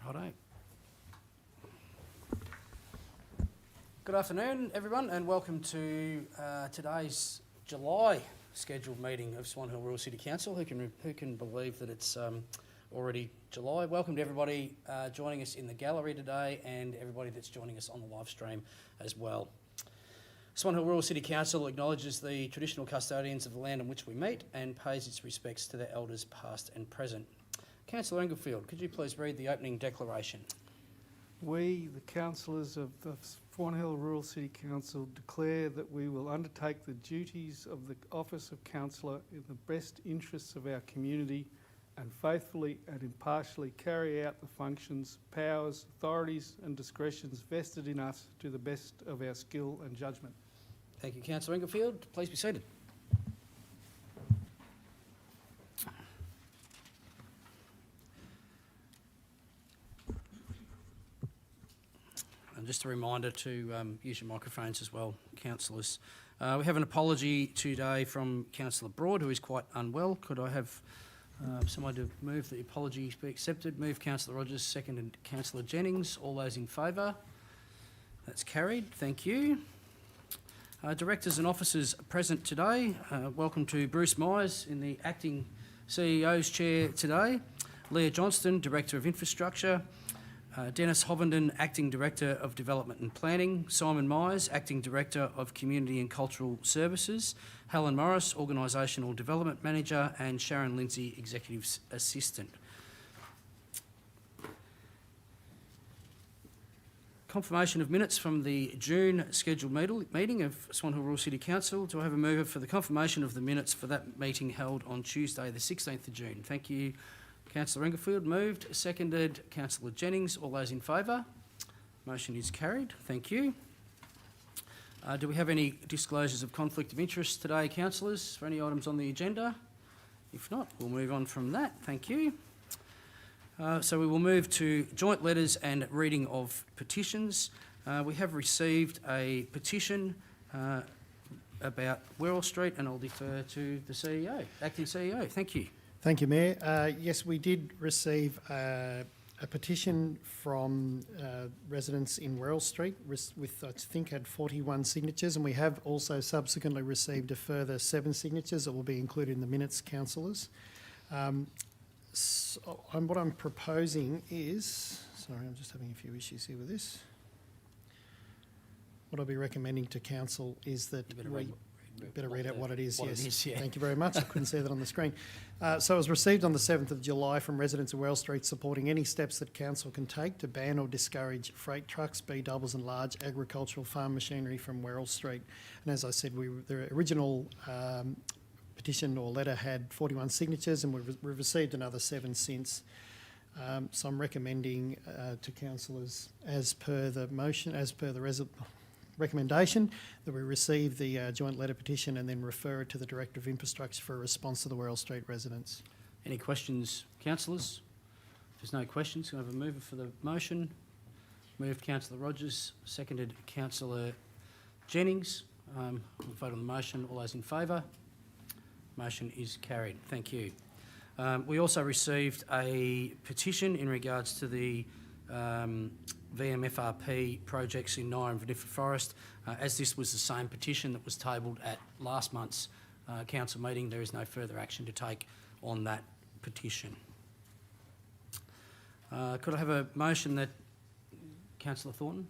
Righto. Good afternoon, everyone, and welcome to today's July scheduled meeting of Swan Hill Rural City Council. Who can believe that it's already July? Welcome to everybody joining us in the gallery today and everybody that's joining us on the live stream as well. Swan Hill Rural City Council acknowledges the traditional custodians of the land on which we meet and pays its respects to their elders past and present. Councillor Englefield, could you please read the opening declaration? We, the councillors of the Swan Hill Rural City Council, declare that we will undertake the duties of the office of councillor in the best interests of our community and faithfully and impartially carry out the functions, powers, authorities and discretions vested in us to the best of our skill and judgment. Thank you, Councillor Englefield. Please be seated. And just a reminder to use your microphones as well, councillors. We have an apology today from Councillor Broad, who is quite unwell. Could I have someone to move the apology be accepted? Move Councillor Rogers, seconded Councillor Jennings. All those in favour? That's carried. Thank you. Directors and officers present today. Welcome to Bruce Myers in the Acting CEO's chair today. Leah Johnston, Director of Infrastructure. Dennis Hovenden, Acting Director of Development and Planning. Simon Myers, Acting Director of Community and Cultural Services. Helen Morris, Organisational Development Manager. And Sharon Lindsay, Executive Assistant. Confirmation of minutes from the June scheduled meeting of Swan Hill Rural City Council. Do I have a mover for the confirmation of the minutes for that meeting held on Tuesday the 16th of June? Thank you. Councillor Englefield moved, seconded Councillor Jennings. All those in favour? Motion is carried. Thank you. Do we have any disclosures of conflict of interest today, councillors, for any items on the agenda? If not, we'll move on from that. Thank you. So we will move to joint letters and reading of petitions. We have received a petition about Werrell Street, and I'll defer to the CEO, Acting CEO. Thank you. Thank you, Mayor. Yes, we did receive a petition from residents in Werrell Street with, I think, had 41 signatures, and we have also subsequently received a further 7 signatures that will be included in the minutes, councillors. What I'm proposing is, sorry, I'm just having a few issues here with this. What I'll be recommending to council is that better read out what it is, yes. Yeah. Thank you very much. I couldn't see that on the screen. So it was received on the 7th of July from residents of Werrell Street supporting any steps that council can take to ban or discourage freight trucks, B-doubles and large agricultural farm machinery from Werrell Street. And as I said, the original petition or letter had 41 signatures, and we've received another 7 since. So I'm recommending to councillors, as per the motion, as per the recommendation, that we receive the joint letter petition and then refer it to the Director of Infrastructure for a response to the Werrell Street residents. Any questions, councillors? If there's no questions, can I have a mover for the motion? Moved Councillor Rogers, seconded Councillor Jennings. We'll vote on the motion. All those in favour? Motion is carried. Thank you. We also received a petition in regards to the VMFRP projects in Nyah and Vinifera Forest. As this was the same petition that was tabled at last month's council meeting, there is no further action to take on that petition. Could I have a motion that Councillor Thornton?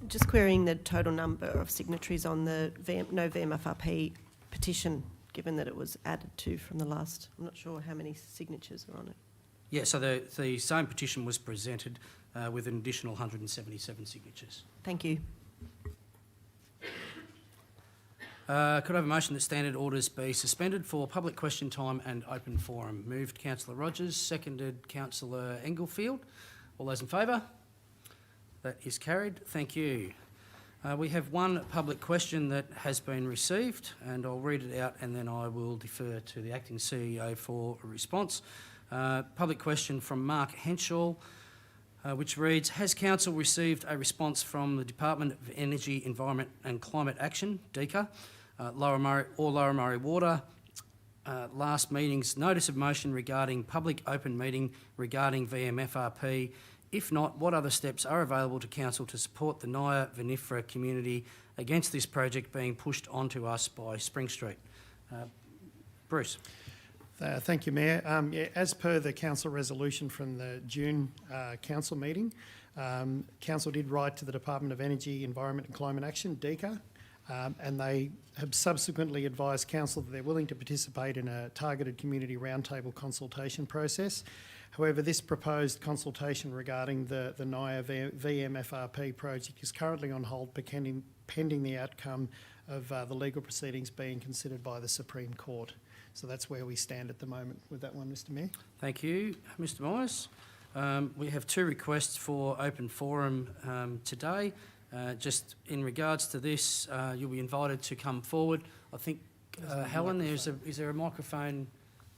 Just querying the total number of signatories on the no VMFRP petition, given that it was added to from the last. I'm not sure how many signatures are on it. Yeah, so the same petition was presented with an additional 177 signatures. Thank you. Could I have a motion that standard orders be suspended for public question time and open forum? Moved Councillor Rogers, seconded Councillor Englefield. All those in favour? That is carried. Thank you. We have one public question that has been received, and I'll read it out and then I will defer to the Acting CEO for a response. Public question from Mark Henshaw, which reads, has Council received a response from the Department of Energy, Environment and Climate Action, DECA, Lower Murray Water, last meeting's notice of motion regarding public open meeting regarding VMFRP? If not, what other steps are available to council to support the Naya Vinifera community against this project being pushed onto us by Spring Street? Bruce. Thank you, Mayor. As per the council resolution from the June council meeting, council did write to the Department of Energy, Environment and Climate Action, DECA, and they have subsequently advised council that they're willing to participate in a targeted community roundtable consultation process. However, this proposed consultation regarding the Naya VMFRP project is currently on hold pending the outcome of the legal proceedings being considered by the Supreme Court. So that's where we stand at the moment with that one, Mr Mayor. Thank you, Mr Myers. We have two requests for open forum today. Just in regards to this, you'll be invited to come forward. I think, Helen, is there a microphone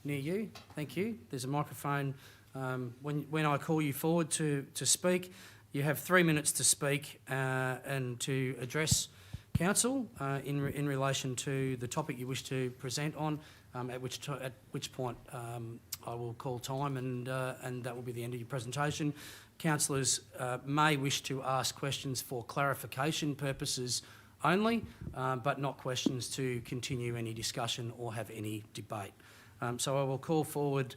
near you? Thank you. There's a microphone. When I call you forward to speak, you have 3 minutes to speak and to address council in relation to the topic you wish to present on, at which point I will call time and that will be the end of your presentation. Councillors may wish to ask questions for clarification purposes only, but not questions to continue any discussion or have any debate. So I will call forward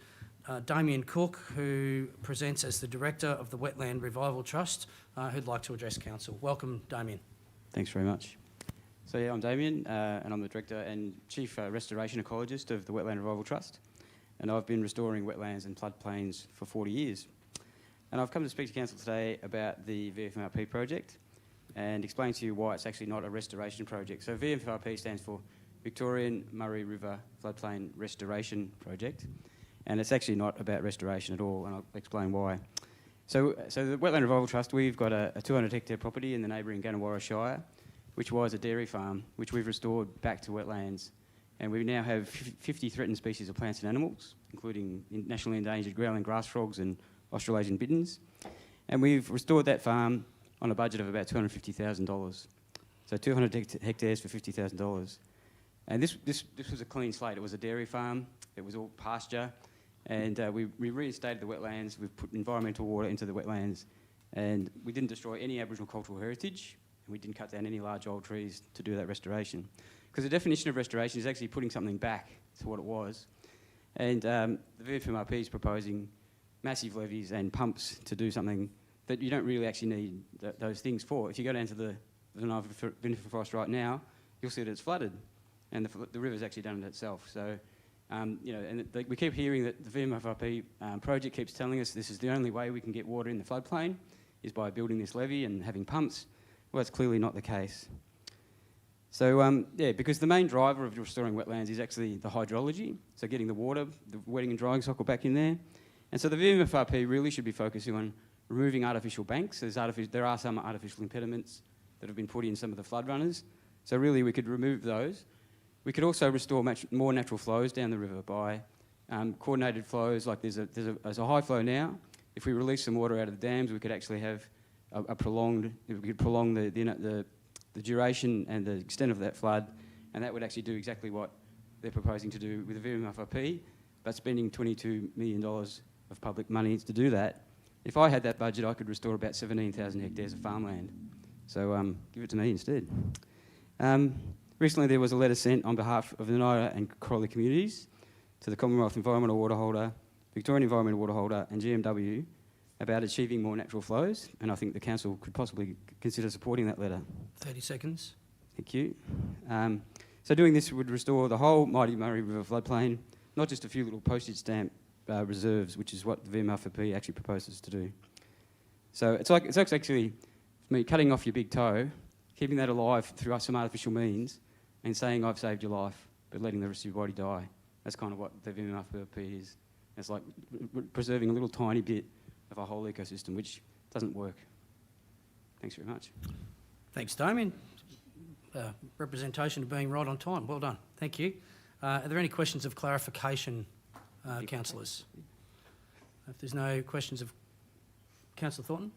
Damien Cook, who presents as the Director of the Wetland Revival Trust, who'd like to address council. Welcome, Damien. Thanks very much. So yeah, I'm Damien, and I'm the Director and Chief Restoration Ecologist of the Wetland Revival Trust, and I've been restoring wetlands and floodplains for 40 years. And I've come to speak to council today about the VMFRP project and explain to you why it's actually not a restoration project. So VMFRP stands for Victorian Murray River Floodplain Restoration Project, and it's actually not about restoration at all, and I'll explain why. So the Wetland Revival Trust, we've got a 200 hectare property in the neighbouring Gannawarra Shire, which was a dairy farm, which we've restored back to wetlands. And we now have 50 threatened species of plants and animals, including nationally endangered growling grass frogs and Australasian bittern. And we've restored that farm on a budget of about $250,000. So 200 hectares for $50,000. And this was a clean slate. It was a dairy farm. It was all pasture. And we reinstated the wetlands. We've put environmental water into the wetlands. And we didn't destroy any Aboriginal cultural heritage. And we didn't cut down any large old trees to do that restoration. Because the definition of restoration is actually putting something back to what it was. And the VMFRP is proposing massive levees and pumps to do something that you don't really actually need those things for. If you go down to the Naya Vinifera right now, you'll see that it's flooded, and the river's actually done it itself. So, we keep hearing that the VMFRP project keeps telling us this is the only way we can get water in the floodplain is by building this levee and having pumps. Well, that's clearly not the case. So, because the main driver of restoring wetlands is actually the hydrology, so getting the water, the wetting and drying cycle back in there. And so the VMFRP really should be focusing on removing artificial banks. There are some artificial impediments that have been put in some of the flood runners. So really we could remove those. We could also restore more natural flows down the river by coordinated flows, like there's a high flow now. If we release some water out of the dams, we could actually have we could prolong the duration and the extent of that flood, and that would actually do exactly what they're proposing to do with the VMFRP, but spending $22 million of public money to do that. If I had that budget, I could restore about 17,000 hectares of farmland. So give it to me instead. Recently there was a letter sent on behalf of the Naya and Crawley communities to the Commonwealth Environmental Waterholder, Victorian Environmental Waterholder and GMW about achieving more natural flows, and I think the council could possibly consider supporting that letter. 30 seconds. Thank you. So doing this would restore the whole mighty Murray River floodplain, not just a few little postage stamp reserves, which is what the VMFRP actually proposes to do. So it's actually cutting off your big toe, keeping that alive through some artificial means, and saying I've saved your life, but letting the rest of your body die. That's kind of what the VMFRP is. It's like preserving a little tiny bit of a whole ecosystem, which doesn't work. Thanks very much. Thanks, Damien. Representation of being right on time. Well done. Thank you. Are there any questions of clarification, councillors? If there's no questions of Councillor Thornton?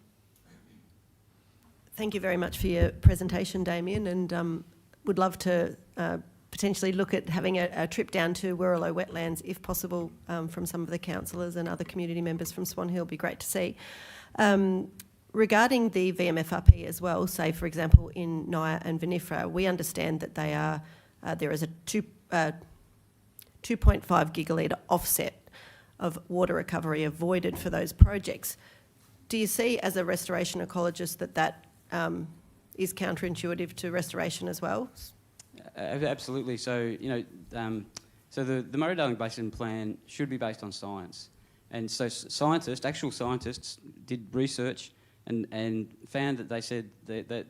Thank you very much for your presentation, Damien, and would love to potentially look at having a trip down to Wirraloo Wetlands, if possible, from some of the councillors and other community members from Swan Hill. Would be great to see. Regarding the VMFRP as well, say for example in Naya and Vinifera, we understand that they are there is a 2.5 gigalitre offset of water recovery avoided for those projects. Do you see, as a restoration ecologist, that is counterintuitive to restoration as well? Absolutely. So, so the Murray-Darling Basin Plan should be based on science. And so actual scientists did research and found that they said that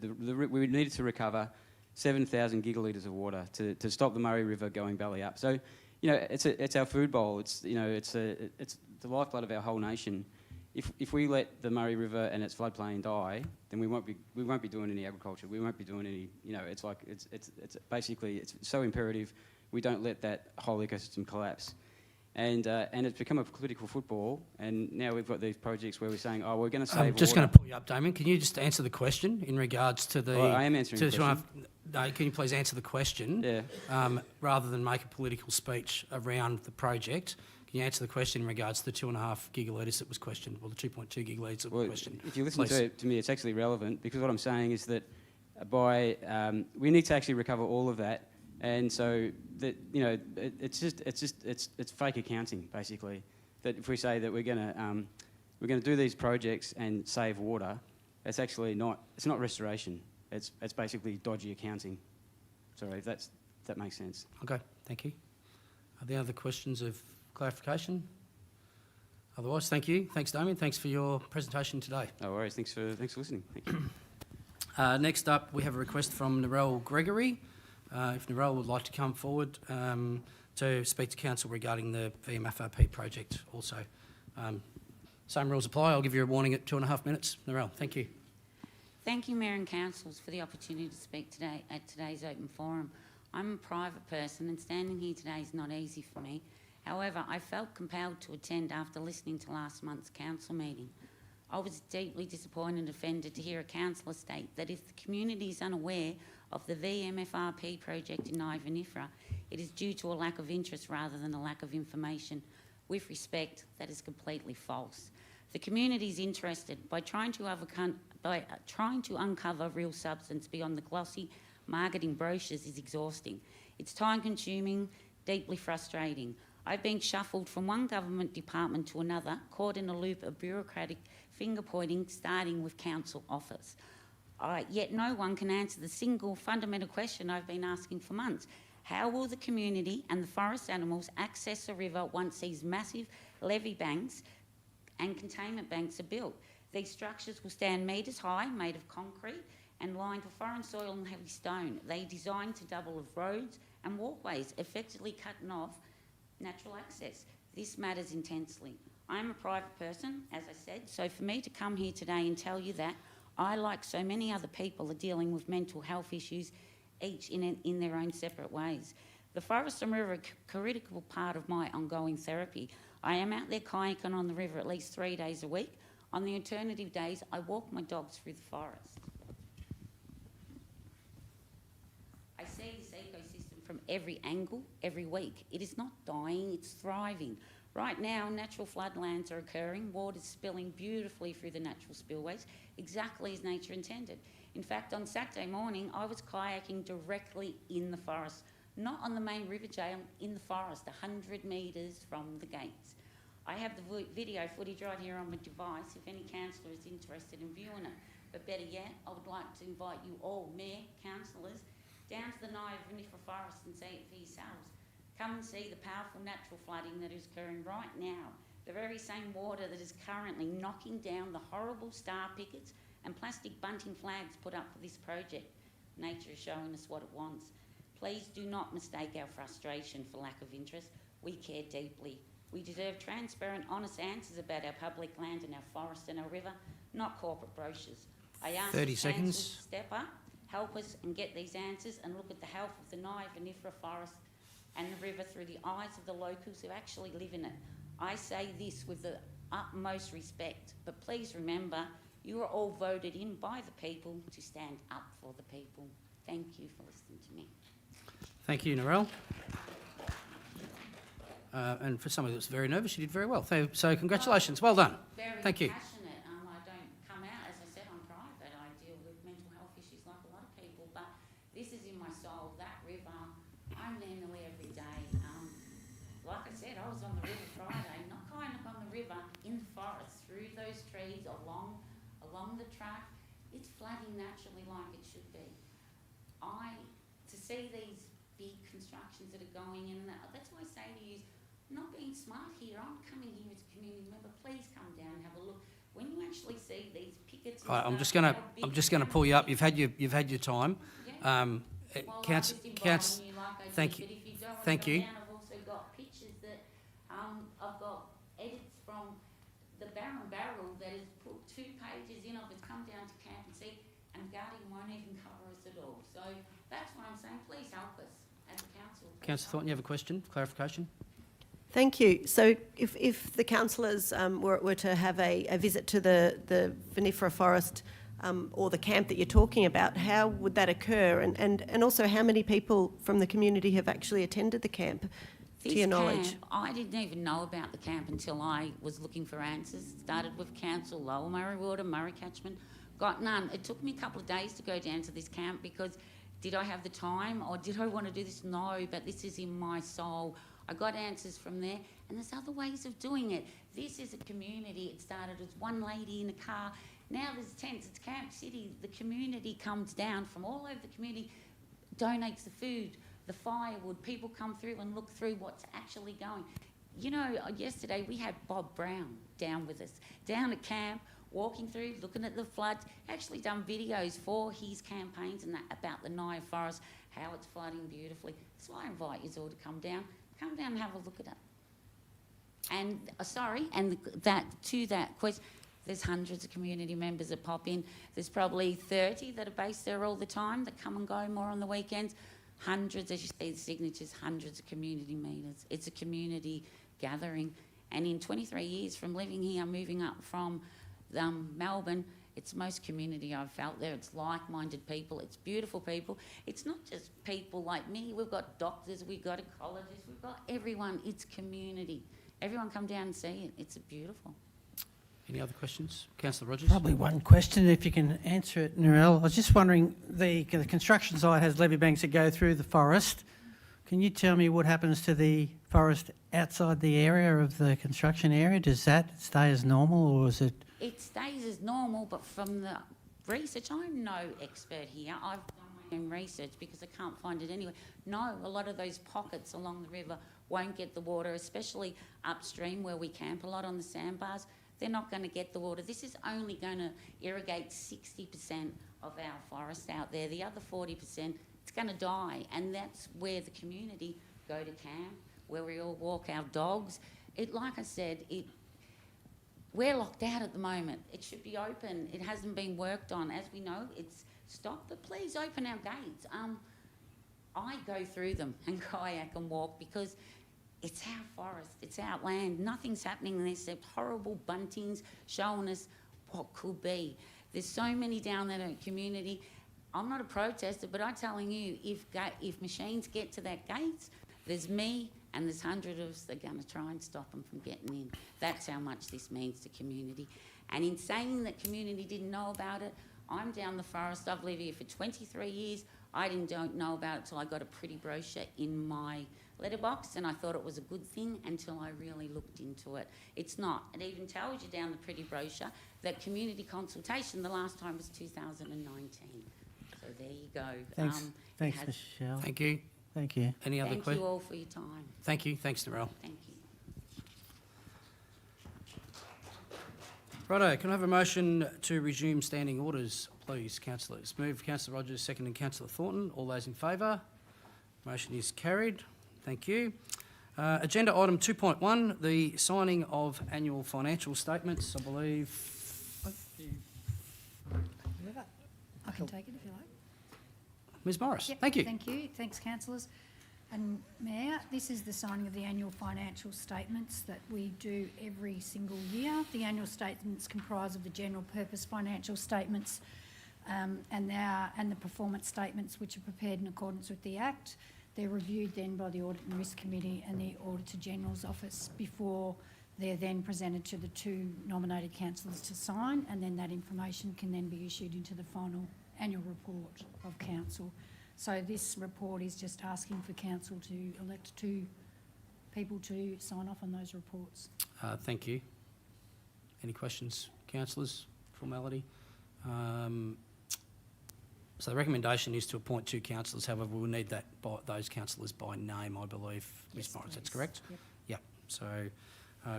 we needed to recover 7,000 gigalitres of water to stop the Murray River going belly up. So, it's our food bowl. It's the lifeblood of our whole nation. If we let the Murray River and its floodplain die, then we won't be doing any agriculture. We won't be doing any. It's basically it's so imperative we don't let that whole ecosystem collapse. And it's become a political football. And now we've got these projects where we're saying, oh, we're going to save I'm just water. going to pull you up, Damien. Can you just answer the question in regards to the? Well, I am answering the question. No, can you please answer the question? Yeah. Rather than make a political speech around the project, can you answer the question in regards to the 2.5 gigalitres that was questioned, or the 2.2 gigalitres that was questioned? If you listen Please. to me, it's actually relevant, because what I'm saying is that we need to actually recover all of that, and so that it's fake accounting basically. That if we say that we're going to do these projects and save water, it's actually not. It's not restoration. It's basically dodgy accounting. Sorry, if that makes sense. Okay, thank you. Are there other questions of clarification? Otherwise, thank you. Thanks, Damien. Thanks for your presentation today. No worries. Thanks for listening. Thank you. Next up, we have a request from Narelle Gregory. If Narelle would like to come forward to speak to council regarding the VMFRP project also. Same rules apply. I'll give you a warning at 2.5 minutes. Narelle, thank you. Thank you, Mayor and Councillors, for the opportunity to speak today at today's open forum. I'm a private person and standing here today is not easy for me. However, I felt compelled to attend after listening to last month's council meeting. I was deeply disappointed and offended to hear a councillor state that if the community is unaware of the VMFRP project in Naya Vinifera, it is due to a lack of interest rather than a lack of information. With respect, that is completely false. The community is interested by trying to uncover real substance beyond the glossy marketing brochures is exhausting. It's time-consuming, deeply frustrating. I've been shuffled from one government department to another, caught in a loop of bureaucratic finger-pointing, starting with council office. Yet no one can answer the single fundamental question I've been asking for months. How will the community and the forest animals access the river once these massive levee banks and containment banks are built? These structures will stand metres high, made of concrete and lined with foreign soil and heavy stone. They are designed to double as roads and walkways, effectively cutting off natural access. This matters intensely. I'm a private person, as I said, so for me to come here today and tell you that, I, like so many other people, are dealing with mental health issues, each in their own separate ways. The forests are a critical part of my ongoing therapy. I am out there kayaking on the river at least 3 days a week. On the alternative days, I walk my dogs through the forest. I see this ecosystem from every angle, every week. It is not dying, it's thriving. Right now, natural floodlands are occurring, water's spilling beautifully through the natural spillways, exactly as nature intended. In fact, on Saturday morning, I was kayaking directly in the forest, not on the main river jail, in the forest, 100 metres from the gates. I have the video footage right here on my device if any councillor is interested in viewing it. But better yet, I would like to invite you all, Mayor, councillors, down to the Naya Vinifera Forest and see it for yourselves. Come and see the powerful natural flooding that is occurring right now. The very same water that is currently knocking down the horrible star pickets and plastic bunting flags put up for this project. Nature is showing us what it wants. Please do not mistake our frustration for lack of interest. We care deeply. We deserve transparent, honest answers about our public land and our forest and our river, not corporate brochures. I ask 30 the seconds. council to step up, help us and get these answers and look at the health of the Naya Vinifera Forest and the river through the eyes of the locals who actually live in it. I say this with the utmost respect, but please remember, you are all voted in by the people to stand up for the people. Thank you for listening to me. Thank you, Narelle. And for somebody that's very nervous, you did very well. So congratulations, well done. Very Thank you. passionate. I don't come out, as I said, I'm private. I deal with mental health issues like a lot of people, but this is in my soul. That river, I'm there nearly every day. Like I said, I was on the river Friday, not kind of on the river, in the forest, through those trees, along the track. It's flooding naturally like it should be. To see these big constructions that are going in, and that's why I say to you, not being smart here. I'm coming here as a community member. Please come down and have a look. When you actually see these pickets, and All right, I'm stuff, just gonna pull you up. You've had your time. Yeah. Um, Well, Council, I'm just inviting you like I thank did, you. but if you don't want Thank to you. go down, I've also got pictures that I've got edits from the Barron Barrel that has put 2 pages in of it's come down to camp and see, and Guardian won't even cover us at all. So that's why I'm saying, please help us as a council. Please Councillor help Thornton, you have a question, clarification? Thank you. So if the councillors were to have a visit to the Vinifera Forest or the camp that you're talking about, how would that occur? And also how many people from the community have actually attended the camp, to your knowledge? Camp, I didn't even know about the camp until I was looking for answers. Started with council, Lower Murray Water, Murray Catchment, got none. It took me a couple of days to go down to this camp because did I have the time or did I want to do this? No, but this is in my soul. I got answers from there, and there's other ways of doing it. This is a community. It started as one lady in a car. Now there's tents. It's Camp City. The community comes down from all over the community, donates the food, the firewood. People come through and look through what's actually going. You know, yesterday we had Bob Brown down with us, down at camp, walking through, looking at the floods, actually done videos for his campaigns and that about the Naya Forest, how it's flooding beautifully. That's why I invite you all to come down. Come down and have a look at it. And, to that question, there's hundreds of community members that pop in. There's probably 30 that are based there all the time that come and go more on the weekends. Hundreds, as you see the signatures, hundreds of community meetings. It's a community gathering. And in 23 years from living here, moving up from Melbourne, it's the most community I've felt there. It's like-minded people. It's beautiful people. It's not just people like me. We've got doctors, we've got ecologists, we've got everyone. It's community. Everyone come down and see it. It's beautiful. Any other questions? Councillor Rogers? Probably one question, if you can answer it, Narelle. I was just wondering, the construction site has levee banks that go through the forest. Can you tell me what happens to the forest outside the area of the construction area? Does that stay as normal, or is it... It stays as normal, but from the research, I'm no expert here. I've done my own research because I can't find it anywhere. No, a lot of those pockets along the river won't get the water, especially upstream where we camp a lot on the sandbars. They're not going to get the water. This is only going to irrigate 60% of our forest out there. The other 40%, it's going to die. And that's where the community go to camp, where we all walk our dogs. Like I said, we're locked out at the moment. It should be open. It hasn't been worked on. As we know, it's stopped, but please open our gates. I go through them and kayak and walk because it's our forest, it's our land. Nothing's happening there except horrible buntings showing us what could be. There's so many down there in the community. I'm not a protester, but I'm telling you, if machines get to that gates, there's me and there's hundreds of us that are going to try and stop them from getting in. That's how much this means to community. And in saying that community didn't know about it, I'm down the forest. I've lived here for 23 years. I don't know about it till I got a pretty brochure in my letterbox, and I thought it was a good thing until I really looked into it. It's not. It even tells you down the pretty brochure that community consultation the last time was 2019. So there you go. Thanks, has- Michelle. Thank you. Thank you. Any other Thank questions? you all for your time. Thank you. Thanks, Narelle. Thank you. Righto, can I have a motion to resume standing orders, please, councillors? Move Councillor Rogers, second, and Councillor Thornton. All those in favour? Motion is carried. Thank you. Agenda item 2.1, the signing of annual financial statements, I believe. I can take it if you like. Ms Morris, Yep, thank you. Thank you. Thanks, councillors. And Mayor, this is the signing of the annual financial statements that we do every single year. The annual statements comprise of the general purpose financial statements and the performance statements, which are prepared in accordance with the Act. They're reviewed then by the Audit and Risk Committee and the Auditor General's Office before they're then presented to the two nominated councillors to sign, and then that information can then be issued into the final annual report of council. So this report is just asking for council to elect two people to sign off on those reports. Thank you. Any questions, councillors? Formality. So the recommendation is to appoint two councillors. However, we'll need those councillors by name, I believe, Ms. Yes, Morris. That's please. correct? Yep. Yep. So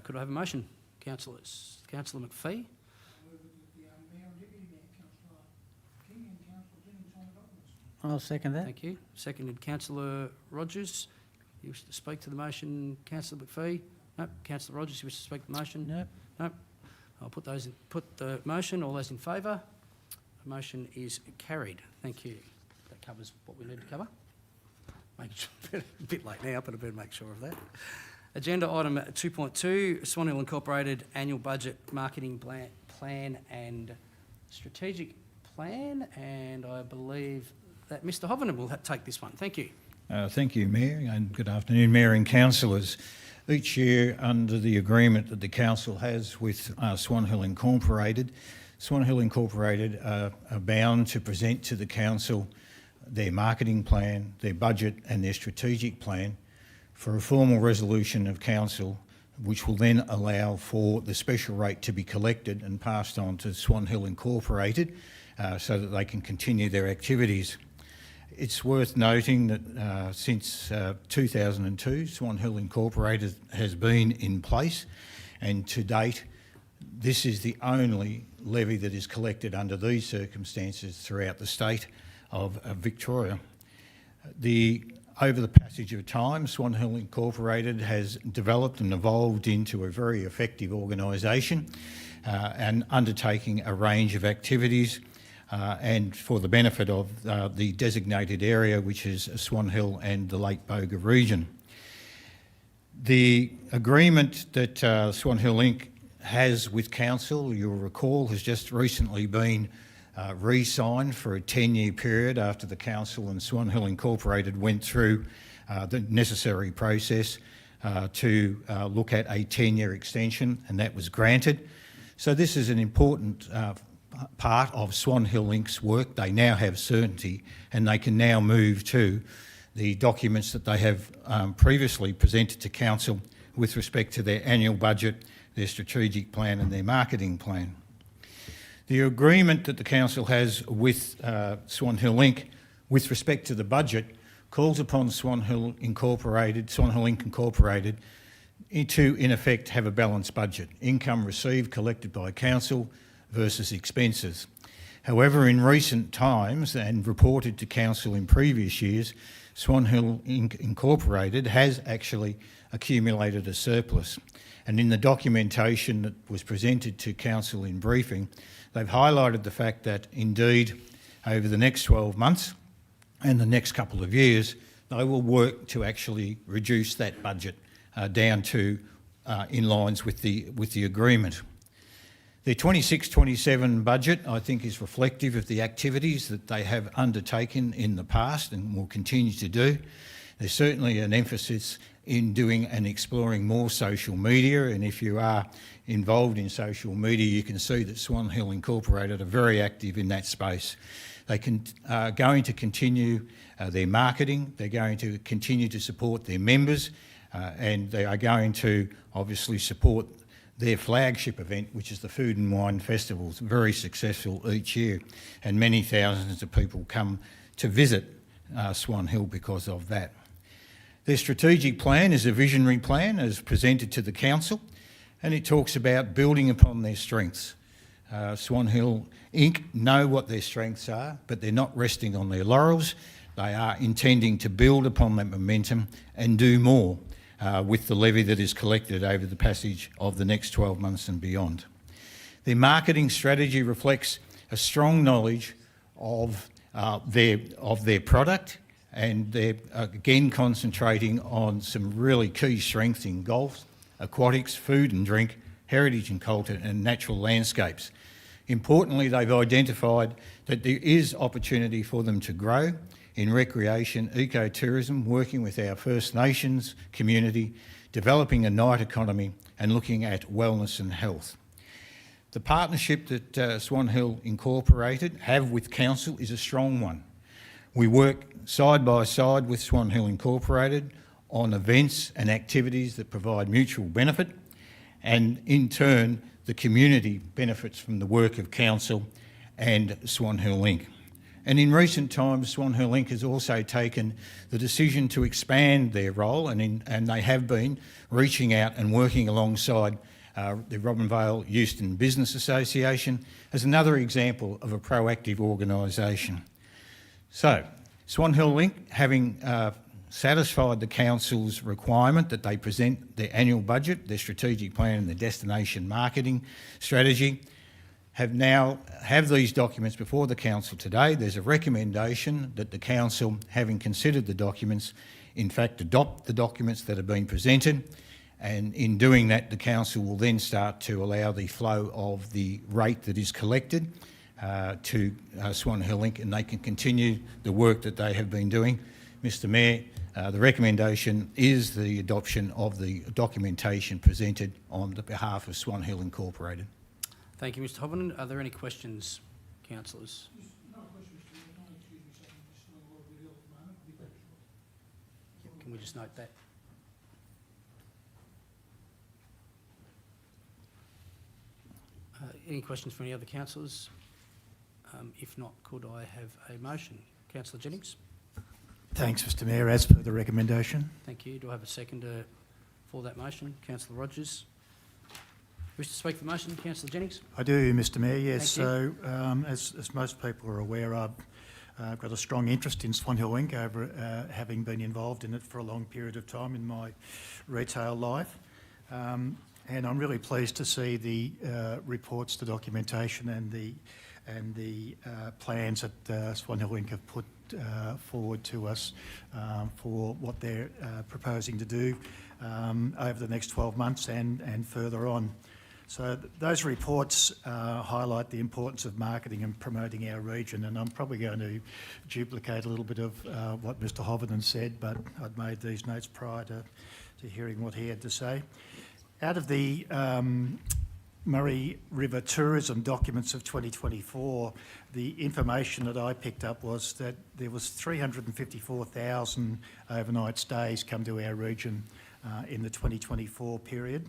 could I have a motion, councillors? Councillor McPhee? I'll second that. Thank you. Seconded, Councillor Rogers. You wish to speak to the motion, Councillor McPhee? No. Councillor Rogers, you wish to speak to the motion? Nope. No. I'll put the motion. All those in favour? The motion is carried. Thank you. That covers what we need to cover. A bit late now, but I better make sure of that. Agenda item 2.2, Swan Hill Incorporated Annual Budget Marketing Plan and Strategic Plan, and I believe that Mr Hovenden will take this one. Thank you. Thank you, Mayor, and good afternoon, Mayor and councillors. Each year, under the agreement that the council has with Swan Hill Incorporated are bound to present to the council their marketing plan, their budget and their strategic plan for a formal resolution of council, which will then allow for the special rate to be collected and passed on to Swan Hill Incorporated so that they can continue their activities. It's worth noting that since 2002, Swan Hill Incorporated has been in place, and to date, this is the only levy that is collected under these circumstances throughout the state of Victoria. Over the passage of time, Swan Hill Incorporated has developed and evolved into a very effective organisation and undertaking a range of activities and for the benefit of the designated area, which is Swan Hill and the Lake Boga region. The agreement that Swan Hill Inc has with council, you'll recall, has just recently been re-signed for a 10-year period after the council and Swan Hill Incorporated went through the necessary process to look at a 10-year extension, and that was granted. So this is an important part of Swan Hill Inc's work. They now have certainty, and they can now move to the documents that they have previously presented to council with respect to their annual budget, their strategic plan and their marketing plan. The agreement that the council has with Swan Hill Inc with respect to the budget calls upon Swan Hill Inc Incorporated to, in effect, have a balanced budget, income received collected by council versus expenses. However, in recent times and reported to council in previous years, Swan Hill Inc Incorporated has actually accumulated a surplus. And in the documentation that was presented to council in briefing, they've highlighted the fact that indeed over the next 12 months and the next couple of years, they will work to actually reduce that budget down to in lines with the agreement. Their 26-27 budget, I think, is reflective of the activities that they have undertaken in the past and will continue to do. There's certainly an emphasis in doing and exploring more social media, and if you are involved in media, you can see that Swan Hill Incorporated are very active in that space. They are going to continue their marketing, they're going to continue to support their members, and they are going to obviously support their flagship event, which is the Food and Wine Festival. It's very successful each year, and many thousands of people come to visit Swan Hill because of that. Their strategic plan is a visionary plan as presented to the council, and it talks about building upon their strengths. Swan Hill Inc know what their strengths are, but they're not resting on their laurels. They are intending to build upon that momentum and do more with the levy that is collected over the passage of the next 12 months and beyond. Their marketing strategy reflects a strong knowledge of their product, and they're again concentrating on some really key strengths in golf, aquatics, food and drink, heritage and culture and natural landscapes. Importantly, they've identified that there is opportunity for them to grow in recreation, ecotourism, working with our First Nations community, developing a night economy and looking at wellness and health. The partnership that Swan Hill Incorporated have with Council is a strong one. We work side by side with Swan Hill Incorporated on events and activities that provide mutual benefit, and in turn the community benefits from the work of Council and Swan Hill Inc. And in recent times, Swan Hill Inc has also taken the decision to expand their role, and they have been reaching out and working alongside the Robinvale Euston Business Association as another example of a proactive organisation. So, Swan Hill Inc, having satisfied the Council's requirement that they present their annual budget, their strategic plan and their destination marketing strategy, have these documents before the Council today. There's a recommendation that the Council, having considered the documents, in fact adopt the documents that have been presented, and in doing that the Council will then start to allow the flow of the rate that is collected to Swan Hill Inc, and they can continue the work that they have been doing. Mr Mayor, the recommendation is the adoption of the documentation presented on the behalf of Swan Hill Incorporated. Thank you, Mr Hovenden. Are there any questions, councillors? Can we just note that? Any questions from any other councillors? If not, could I have a motion? Councillor Jennings. Thanks, Mr Mayor. As per the recommendation. Thank you. Do I have a seconder for that motion? Councillor Rogers. Wish to speak for the motion, Councillor Jennings? I do, Mr Mayor, yes. Thank So, as most people are aware, I've got a strong interest in Swan Hill Inc, having been involved in it for a long period of time in my retail life. And I'm really pleased to see the reports, the documentation and the plans that Swan Hill Inc have put forward to us for what they're proposing to do over the next 12 months and further on. So those reports highlight the importance of marketing and promoting our region, and I'm probably going to duplicate a little bit of what Mr Hovenden said, but I'd made these notes prior to hearing what he had to say. Out of the Murray River tourism documents of 2024, the information that I picked up was that there was 354,000 overnight stays come to our region in the 2024 period.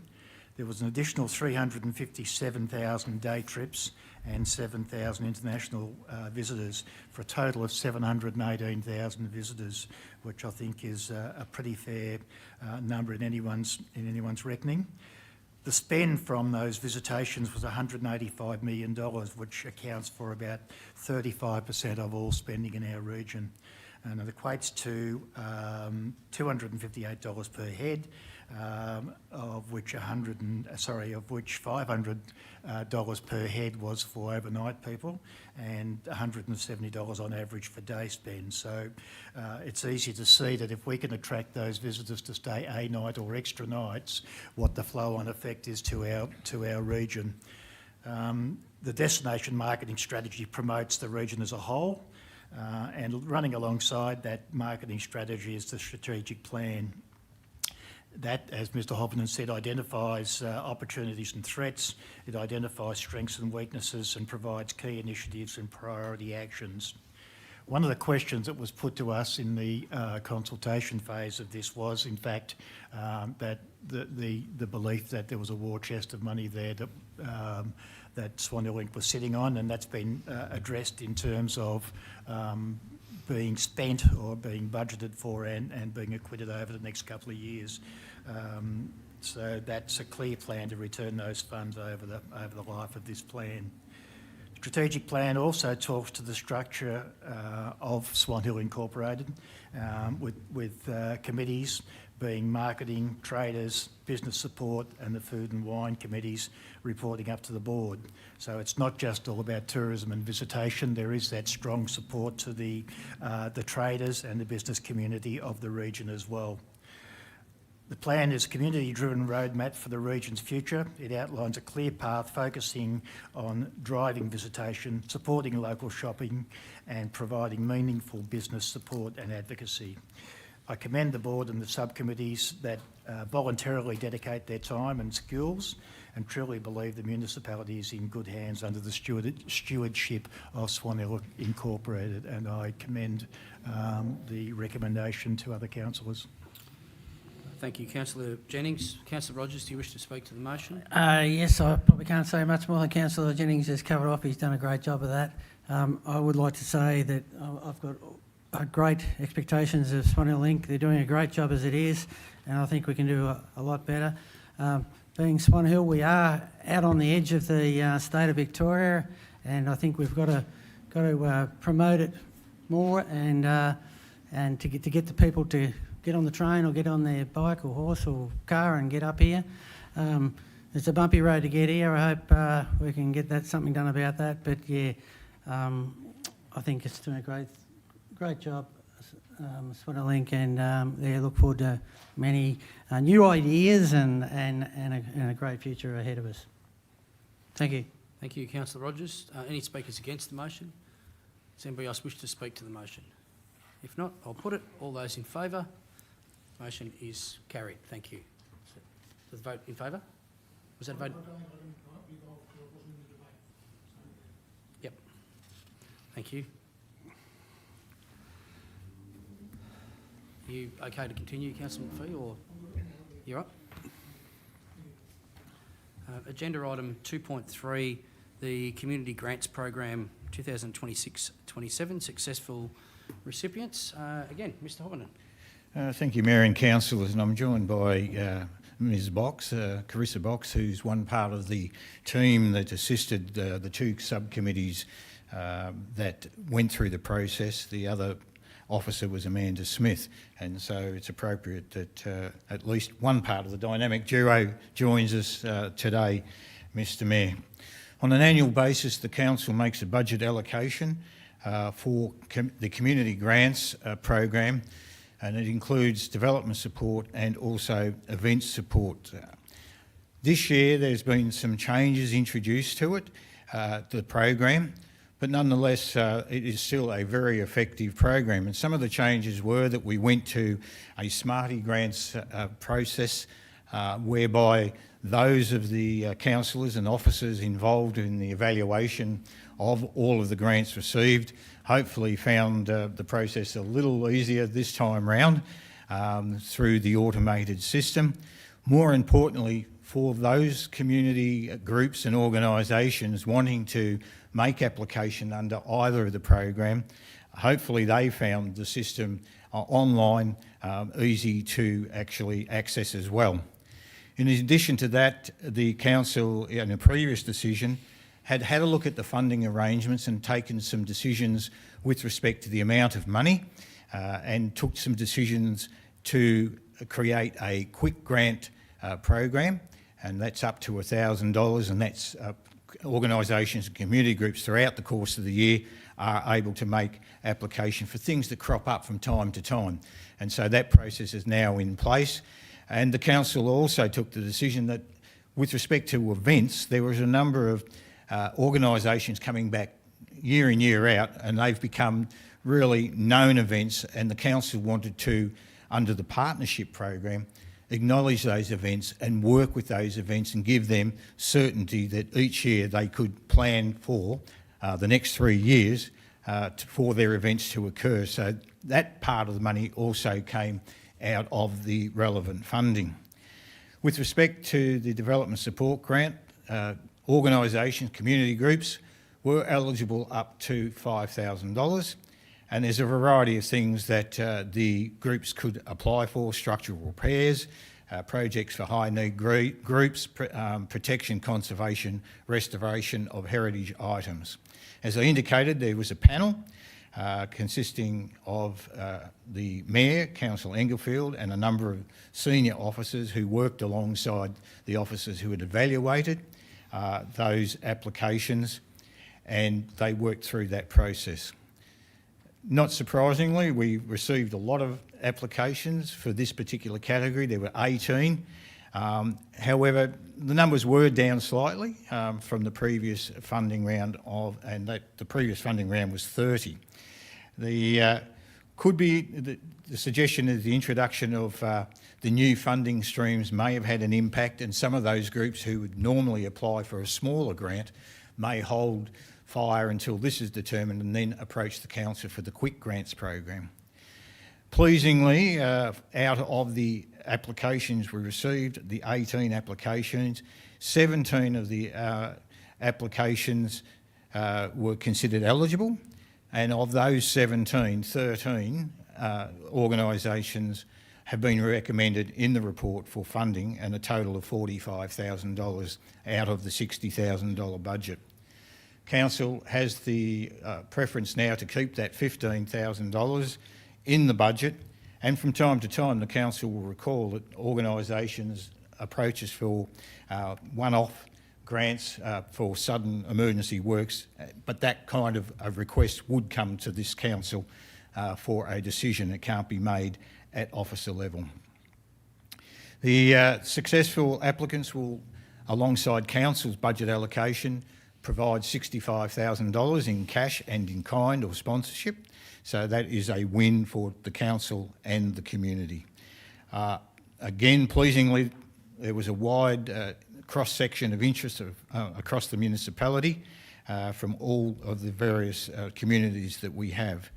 There was an additional 357,000 day trips and 7,000 international visitors, for a total of 718,000 visitors, which I think is a pretty fair number in anyone's reckoning. The spend from those visitations was $185 million, which accounts for about 35% of all spending in our region, and it equates to $258 per head, of which $500 per head was for overnight people, and $170 on average for day spend. So it's easy to see that if we can attract those visitors to stay a night or extra nights, what the flow-on effect is to our region. The destination marketing strategy promotes the region as a whole, and running alongside that marketing strategy is the strategic plan. That, as Mr Hovenden said, identifies opportunities and threats. It identifies strengths and weaknesses and provides key initiatives and priority actions. One of the questions that was put to us in the consultation phase of this was, in fact, that the belief that there was a war chest of money there that Swan Hill Inc was sitting on, and that's been addressed in terms of being spent or being budgeted for and being acquitted over the next couple of years. So that's a clear plan to return those funds over the life of this plan. Strategic plan also talks to the structure of Swan Hill Incorporated, with committees being marketing, traders, business support and the food and wine committees reporting up to the board. So it's not just all about tourism and visitation. There is that strong support to the traders and the business community of the region as well. The plan is a community-driven roadmap for the region's future. It outlines a clear path focusing on driving visitation, supporting local shopping and providing meaningful business support and advocacy. I commend the board and the subcommittees that voluntarily dedicate their time and skills and truly believe the municipality is in good hands under the stewardship of Swan Hill Incorporated, and I commend the recommendation to other councillors. Thank you, Councillor Jennings. Councillor Rogers, do you wish to speak to the motion? Yes, I probably can't say much more than Councillor Jennings has covered off. He's done a great job of that. I would like to say that I've got great expectations of Swan Hill Inc. They're doing a great job as it is, and I think we can do a lot better. Being Swan Hill, we are out on the edge of the state of Victoria, and I think we've got to promote it more and to get the people to get on the train or get on their bike or horse or car and get up here. It's a bumpy road to get here. I hope we can get something done about that. But yeah, I think it's doing a great job, Swan Hill Inc, and yeah, look forward to many new ideas and a great future ahead of us. Thank you. Thank you, Councillor Rogers. Any speakers against the motion? Does anybody else wish to speak to the motion? If not, I'll put it. All those in favour? Motion is carried. Thank you. The vote in favour? Was that a vote? Yep. Thank you. Are you okay to continue, Councillor McPhee, or you're up? Agenda item 2.3, the Community Grants Program 2026-27, successful recipients. Again, Mr Hovenden. Thank you, Mayor and Councillors, and I'm joined by Ms Box, Carissa Box, who's one part of the team that assisted the two subcommittees that went through the process. The other officer was Amanda Smith, and so it's appropriate that at least one part of the dynamic duo joins us today, Mr Mayor. On an annual basis, the Council makes a budget allocation for the Community Grants Program, and it includes development support and also event support. This year there's been some changes introduced to it, the program, but nonetheless it is still a very effective program. And some of the changes were that we went to a Smarty Grants process whereby those of the councillors and officers involved in the evaluation of all of the grants received hopefully found the process a little easier this time round through the automated system. More importantly, for those community groups and organisations wanting to make application under either of the program, hopefully they found the system online easy to actually access as well. In addition to that, the Council, in a previous decision, had a look at the funding arrangements and taken some decisions with respect to the amount of money and took some decisions to create a quick grant program, and that's up to $1,000, and that's organisations and community groups throughout the course of the year are able to make application for things that crop up from time to time. And so that process is now in place. And the Council also took the decision that with respect to events, there was a number of organisations coming back year in, year out, and they've become really known events, and the Council wanted to, under the partnership program, acknowledge those events and work with those events and give them certainty that each year they could plan for the next 3 years for their events to occur. So that part of the money also came out of the relevant funding. With respect to the development support grant, organisations, community groups were eligible up to $5,000, and there's a variety of things that the groups could apply for: structural repairs, projects for high need groups, protection, conservation, restoration of heritage items. As I indicated, there was a panel consisting of the Mayor, Councillor Englefield, and a number of senior officers who worked alongside the officers who had evaluated those applications, and they worked through that process. Not surprisingly, we received a lot of applications for this particular category. There were 18. However, the numbers were down slightly from the previous funding round the previous funding round was 30. The suggestion is the introduction of the new funding streams may have had an impact, and some of those groups who would normally apply for a smaller grant may hold fire until this is determined and then approach the council for the quick grants program. Pleasingly, out of the applications we received, the 18 applications, 17 of the applications were considered eligible, and of those 17, 13 organisations have been recommended in the report for funding, and a total of $45,000 out of the $60,000 budget. Council has the preference now to keep that $15,000 in the budget, and from time to time the council will recall that organisations approach us for one-off grants for sudden emergency works, but that kind of a request would come to this council for a decision. It can't be made at officer level. The successful applicants will, alongside council's budget allocation, provide $65,000 in cash and in kind or sponsorship. So that is a win for the council and the community. Again, pleasingly, there was a wide cross-section of interest across the municipality from all of the various communities that we have.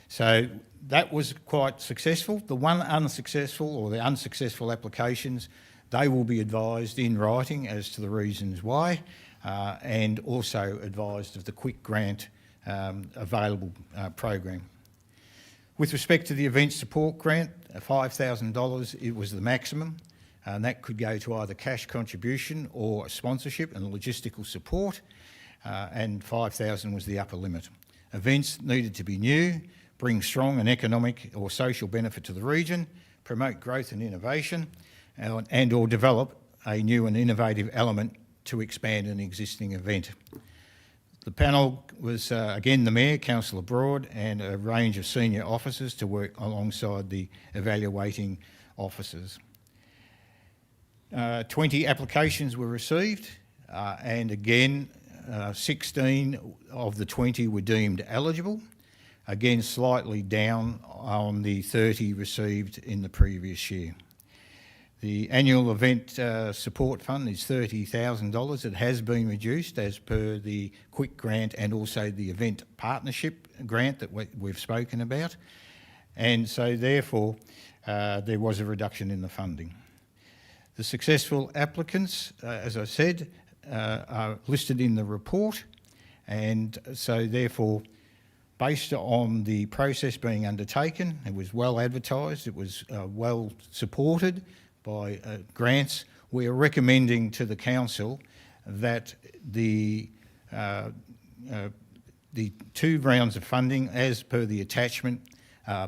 So that was quite successful. The unsuccessful applications, they will be advised in writing as to the reasons why, and also advised of the quick grant available program. With respect to the event support grant, $5,000, it was the maximum, and that could go to either cash contribution or sponsorship and logistical support, and $5,000 was the upper limit. Events needed to be new, bring strong and economic or social benefit to the region, promote growth and innovation, and or develop a new and innovative element to expand an existing event. The panel was, again, the Mayor, Councillor Broad, and a range of senior officers to work alongside the evaluating officers. 20 applications were received, and again, 16 of the 20 were deemed eligible, again slightly down on the 30 received in the previous year. The annual event support fund is $30,000. It has been reduced as per the quick grant and also the event partnership grant that we've spoken about. And so therefore, there was a reduction in the funding. The successful applicants, as I said, are listed in the report. And so therefore, based on the process being undertaken, it was well advertised, it was well supported by grants. We are recommending to the council that the 2 rounds of funding, as per the attachment,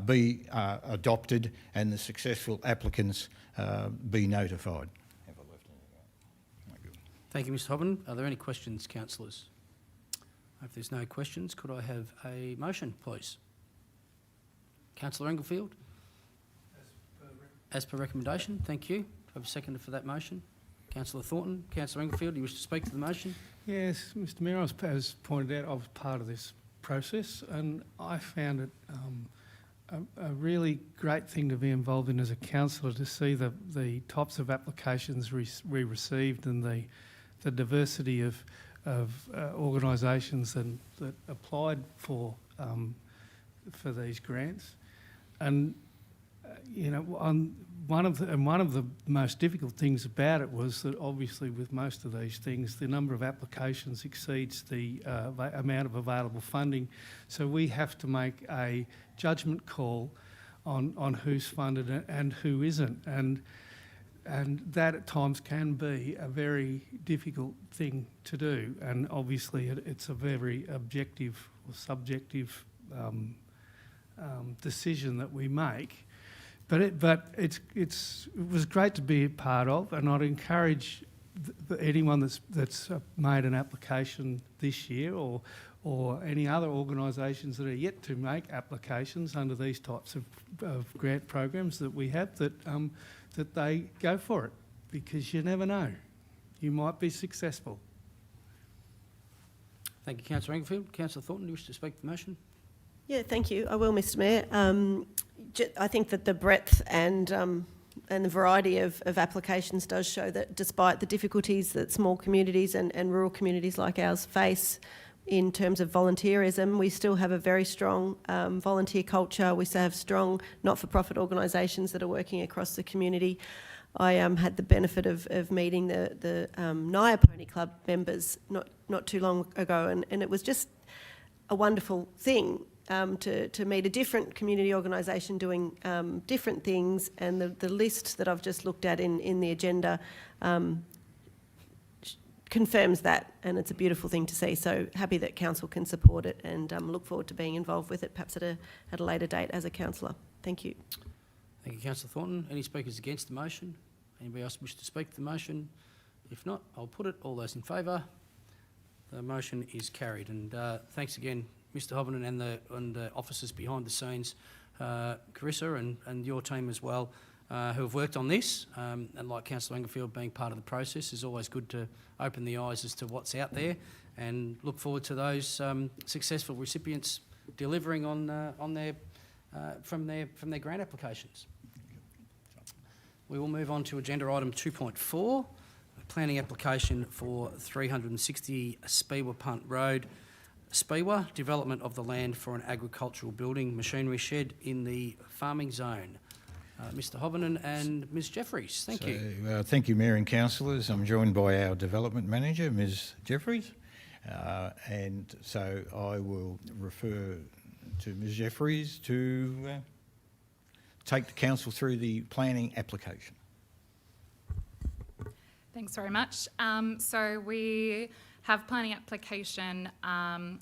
be adopted and the successful applicants be notified. Thank you, Mr Hobben. Are there any questions, councillors? If there's no questions, could I have a motion, please? Councillor Englefield? As per recommendation, thank you. Do I have a seconder for that motion? Councillor Thornton. Councillor Englefield, do you wish to speak to the motion? Yes, Mr Mayor, as pointed out, I was part of this process, and I found it a really great thing to be involved in as a councillor, to see the types of applications we received and the diversity of organisations that applied for these grants. And you know, one of the most difficult things about it was that obviously with most of these things, the number of applications exceeds the amount of available funding. So we have to make a judgment call on who's funded and who isn't. And that at times can be a very difficult thing to do. And obviously it's a very objective or subjective decision that we make. But it was great to be a part of, and I'd encourage anyone that's made an application this year, or any other organisations that are yet to make applications under these types of grant programs that we have, that they go for it, because you never know. You might be successful. Thank you, Councillor Englefield. Councillor Thornton, do you wish to speak to the motion? Yeah, thank you. I will, Mr Mayor. I think that the breadth and the variety of applications does show that despite the difficulties that small communities and rural communities like ours face in terms of volunteerism, we still have a very strong volunteer culture. We still have strong not-for-profit organisations that are working across the community. I had the benefit of meeting the Naya Pony Club members not too long ago, and it was just a wonderful thing to meet a different community organisation doing different things, and the list that I've just looked at in the agenda confirms that, and it's a beautiful thing to see. So happy that council can support it, and look forward to being involved with it, perhaps at a later date as a councillor. Thank you. Thank you, Councillor Thornton. Any speakers against the motion? Anybody else wish to speak to the motion? If not, I'll put it. All those in favour? The motion is carried. And thanks again, Mr Hovenden and the officers behind the scenes, Carissa and your team as well, who have worked on this. And like Councillor Englefield, being part of the process is always good to open the eyes as to what's out there, and look forward to those successful recipients delivering on their from their grant applications. We will move on to agenda item 2.4, planning application for 360 Speewah Punt Road, Speewah, development of the land for an agricultural building machinery shed in the farming zone. Mr Hovenden and Ms Jeffries, thank you. Thank you, Mayor and Councillors. I'm joined by our Development Manager, Ms Jeffries, and so I will refer to Ms Jeffries to take the council through the planning application. Thanks very much. So we have planning application PLN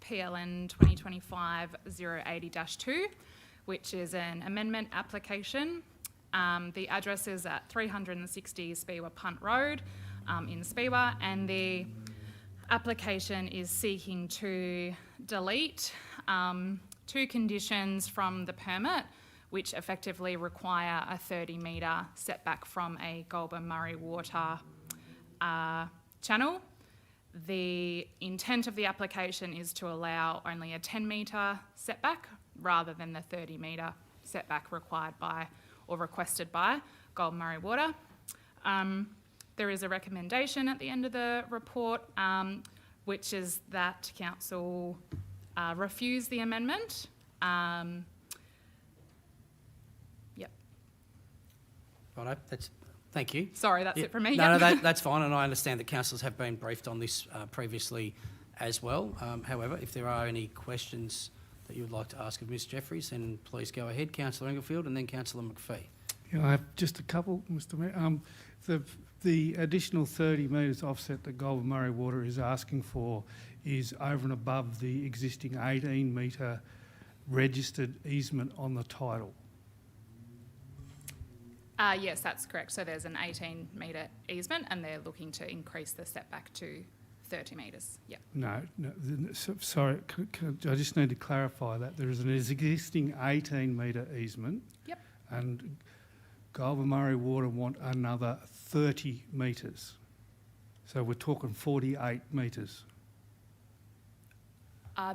2025-080-2, which is an amendment application. The address is at 360 Speewah Punt Road in Speewah, and the application is seeking to delete 2 conditions from the permit, which effectively require a 30-metre setback from a Goulburn Murray water channel. The intent of the application is to allow only a 10-metre setback rather than the 30-metre setback required by or requested by Goulburn Murray Water. There is a recommendation at the end of the report, which is that council refuse the amendment. Righto, thank you. Sorry, that's Yeah, it from me. No, that's fine, and I understand that councillors have been briefed on this previously as well. However, if there are any questions that you would like to ask of Ms Jeffries, then please go ahead. Councillor Englefield and then Councillor McPhee. Yeah, I have just a couple, Mr Mayor. The additional 30 metres offset that Goulburn Murray Water is asking for is over and above the existing 18-metre registered easement on the title. Yes, that's correct. So there's an 18-metre easement, and they're looking to increase the setback to 30 metres. Yep. No, sorry, I just need to clarify that. There is an existing 18-metre easement. Yep. And Goulburn Murray Water want another 30 metres. So we're talking 48 metres.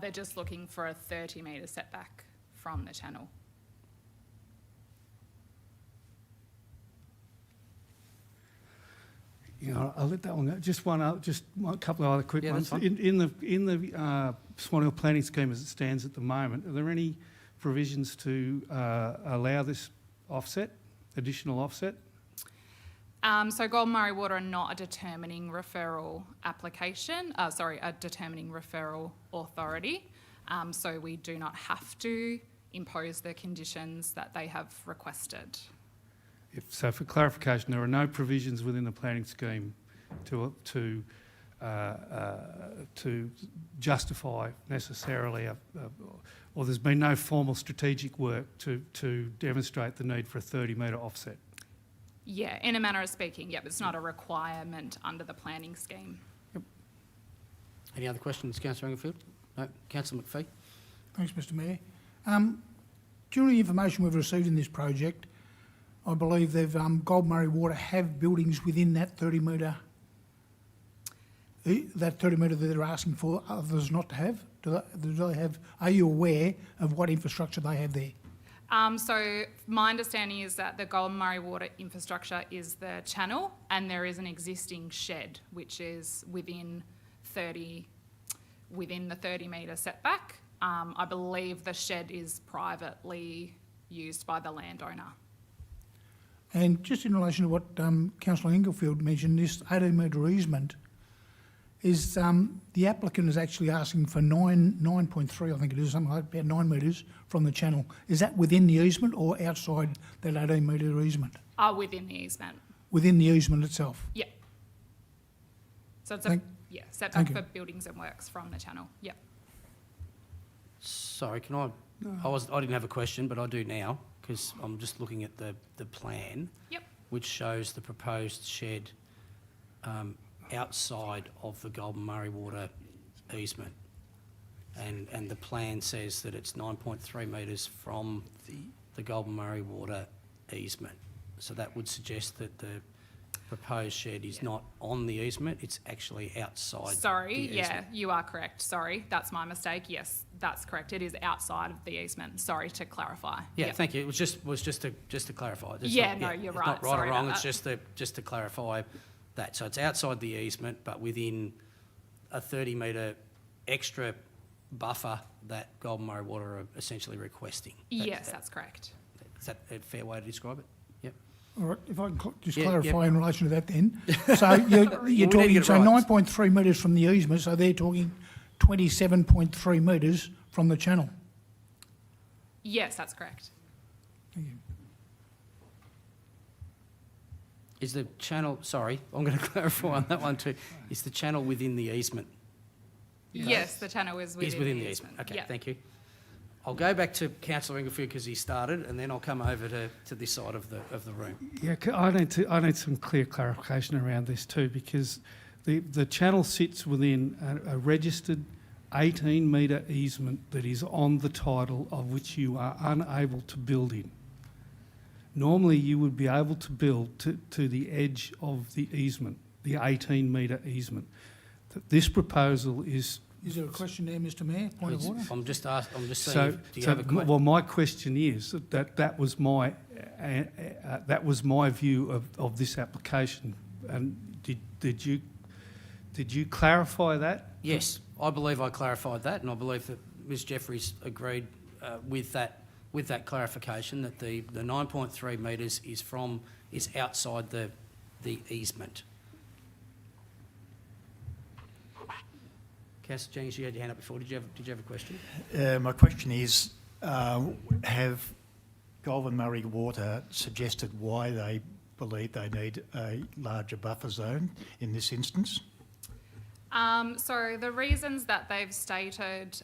They're just looking for a 30-metre setback from the channel. You know, I'll let that one go. Just a couple of other quick ones. That's In the Swan Hill planning scheme as it stands at the moment, are there any provisions to allow this offset, additional offset? So Goulburn Murray Water are not a determining referral application, a determining referral authority. So we do not have to impose the conditions that they have requested. So for clarification, there are no provisions within the planning scheme to justify necessarily or there's been no formal strategic work to demonstrate the need for a 30-metre offset. Yeah, in a manner of speaking, yep, it's not a requirement under the planning scheme. Any other questions, Councillor Englefield? No. Councillor McPhee? Thanks, Mr Mayor. During the information we've received in this project, I believe Gold Murray Water have buildings within that 30 metre that they're asking for others not to have. Do they have? Are you aware of what infrastructure they have there? So my understanding is that the Golden Murray Water infrastructure is the channel, and there is an existing shed which is within the 30 metre setback. I believe the shed is privately used by the landowner. And just in relation to what Councillor Englefield mentioned, this 18 metre easement is the applicant is actually asking for 9.3, I think it is, something like about 9 metres from the channel. Is that within the easement or outside that 18 metre easement? Within the easement. Within the easement itself? Yeah. So it's setback thank you. for buildings and works from the channel. Yeah. Sorry, can I? I didn't have a question, but I do now because I'm just looking at the plan. Yep. Which shows the proposed shed outside of the Golden Murray Water easement, and the plan says that it's 9.3 metres from the Golden Murray Water easement. So that would suggest that the proposed shed is not on the easement; it's actually outside. Sorry, the yeah, easement. you are correct. Sorry, that's my mistake. Yes, that's correct. It is outside of the easement. Sorry to clarify. Yeah, thank you. It was just to clarify. It's Yeah, not, no, you're it's right. Not right Sorry or wrong. about It's that. just to clarify that. So it's outside the easement, but within a 30 metre extra buffer that Golden Murray Water are essentially requesting. Yes, that's correct. Is that a fair way to describe it? Yep. All right, if I can just Yeah, clarify yep. in relation to that then. So you're We need to talking, get it so right. 9.3 metres from the easement, so they're talking 27.3 metres from the channel. Yes, that's correct. Thank you. Is the channel? Sorry, I'm going to clarify on that one too. Is the channel within the easement? Yes, the channel is within, Is within the easement. Okay, Yeah. thank you. I'll go back to Councillor Englefield because he started, and then I'll come over to this side of the room. Yeah, I need some clear clarification around this too, because the channel sits within a registered 18 metre easement that is on the title of which you are unable to build in. Normally you would be able to build to the edge of the easement, the 18 metre easement. This proposal is... Is there a question there, Mr Mayor? Point of order? I'm just saying. So, Do you have a question? well, my question is that was my view of this application, and did you clarify that? Yes, I believe I clarified that, and I believe that Ms Jeffries agreed with that clarification that the 9.3 metres is outside the easement. Councillor Jennings, you had your hand up before. Did you have a question? My question is, have Golden Murray Water suggested why they believe they need a larger buffer zone in this instance? So the reasons that they've stated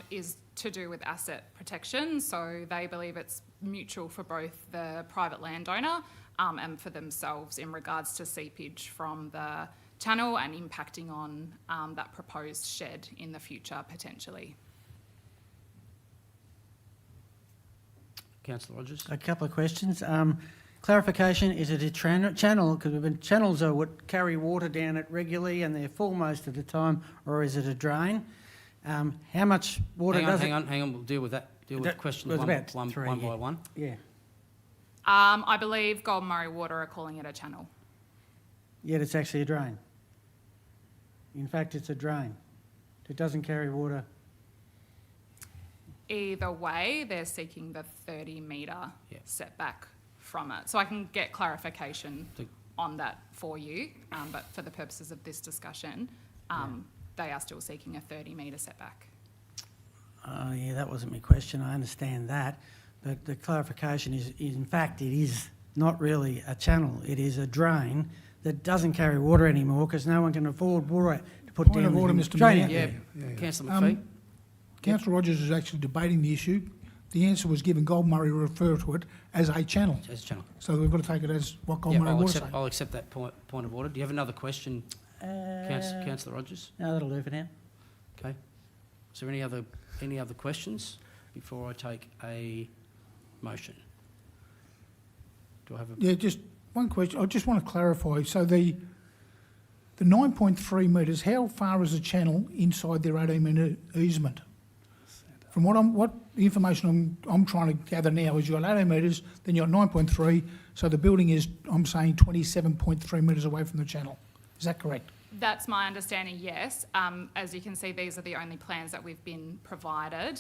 is to do with asset protection. So they believe it's mutual for both the private landowner and for themselves in regards to seepage from the channel and impacting on that proposed shed in the future potentially. Councillor Rogers? A couple of questions. Clarification, is it a channel, because channels are what carry water down it regularly and they're full most of the time, or is it a drain? How much water does it... Hang on, we'll deal with that. Deal with That questions was one about three, by yeah. one. Yeah. I believe Golden Murray Water are calling it a channel. Yet it's actually a drain. In fact, it's a drain. It doesn't carry water. Either way, they're seeking the 30 metre Yeah. setback from it. So I can get clarification on that for you, but for the purposes of this discussion, they are still seeking a 30 metre setback. Yeah, that wasn't my question. I understand that. But the clarification is in fact, it is not really a channel. It is a drain that doesn't carry water anymore because no one can afford water to put Point down of order, the Mr drain Mayor. out there. Councillor McPhee? Councillor Rogers is actually debating the issue. the answer was given, Gold Murray referred to it as a channel. As a channel. So we've got to take it as what Gold Yeah, Murray was saying. I'll accept that point of order. Do you have another question, Councillor Rogers? No, that'll do for now. Okay. Is there any other questions before I take a motion? Do I have a... Yeah, just one question. I just want to clarify. So the 9.3 metres, how far is the channel inside their 18-metre easement? From what the information I'm trying to gather now is you've got 18 metres, then you've got 9.3, so the building is, I'm saying, 27.3 metres away from the channel. Is that correct? That's my understanding, yes. As you can see, these are the only plans that we've been provided.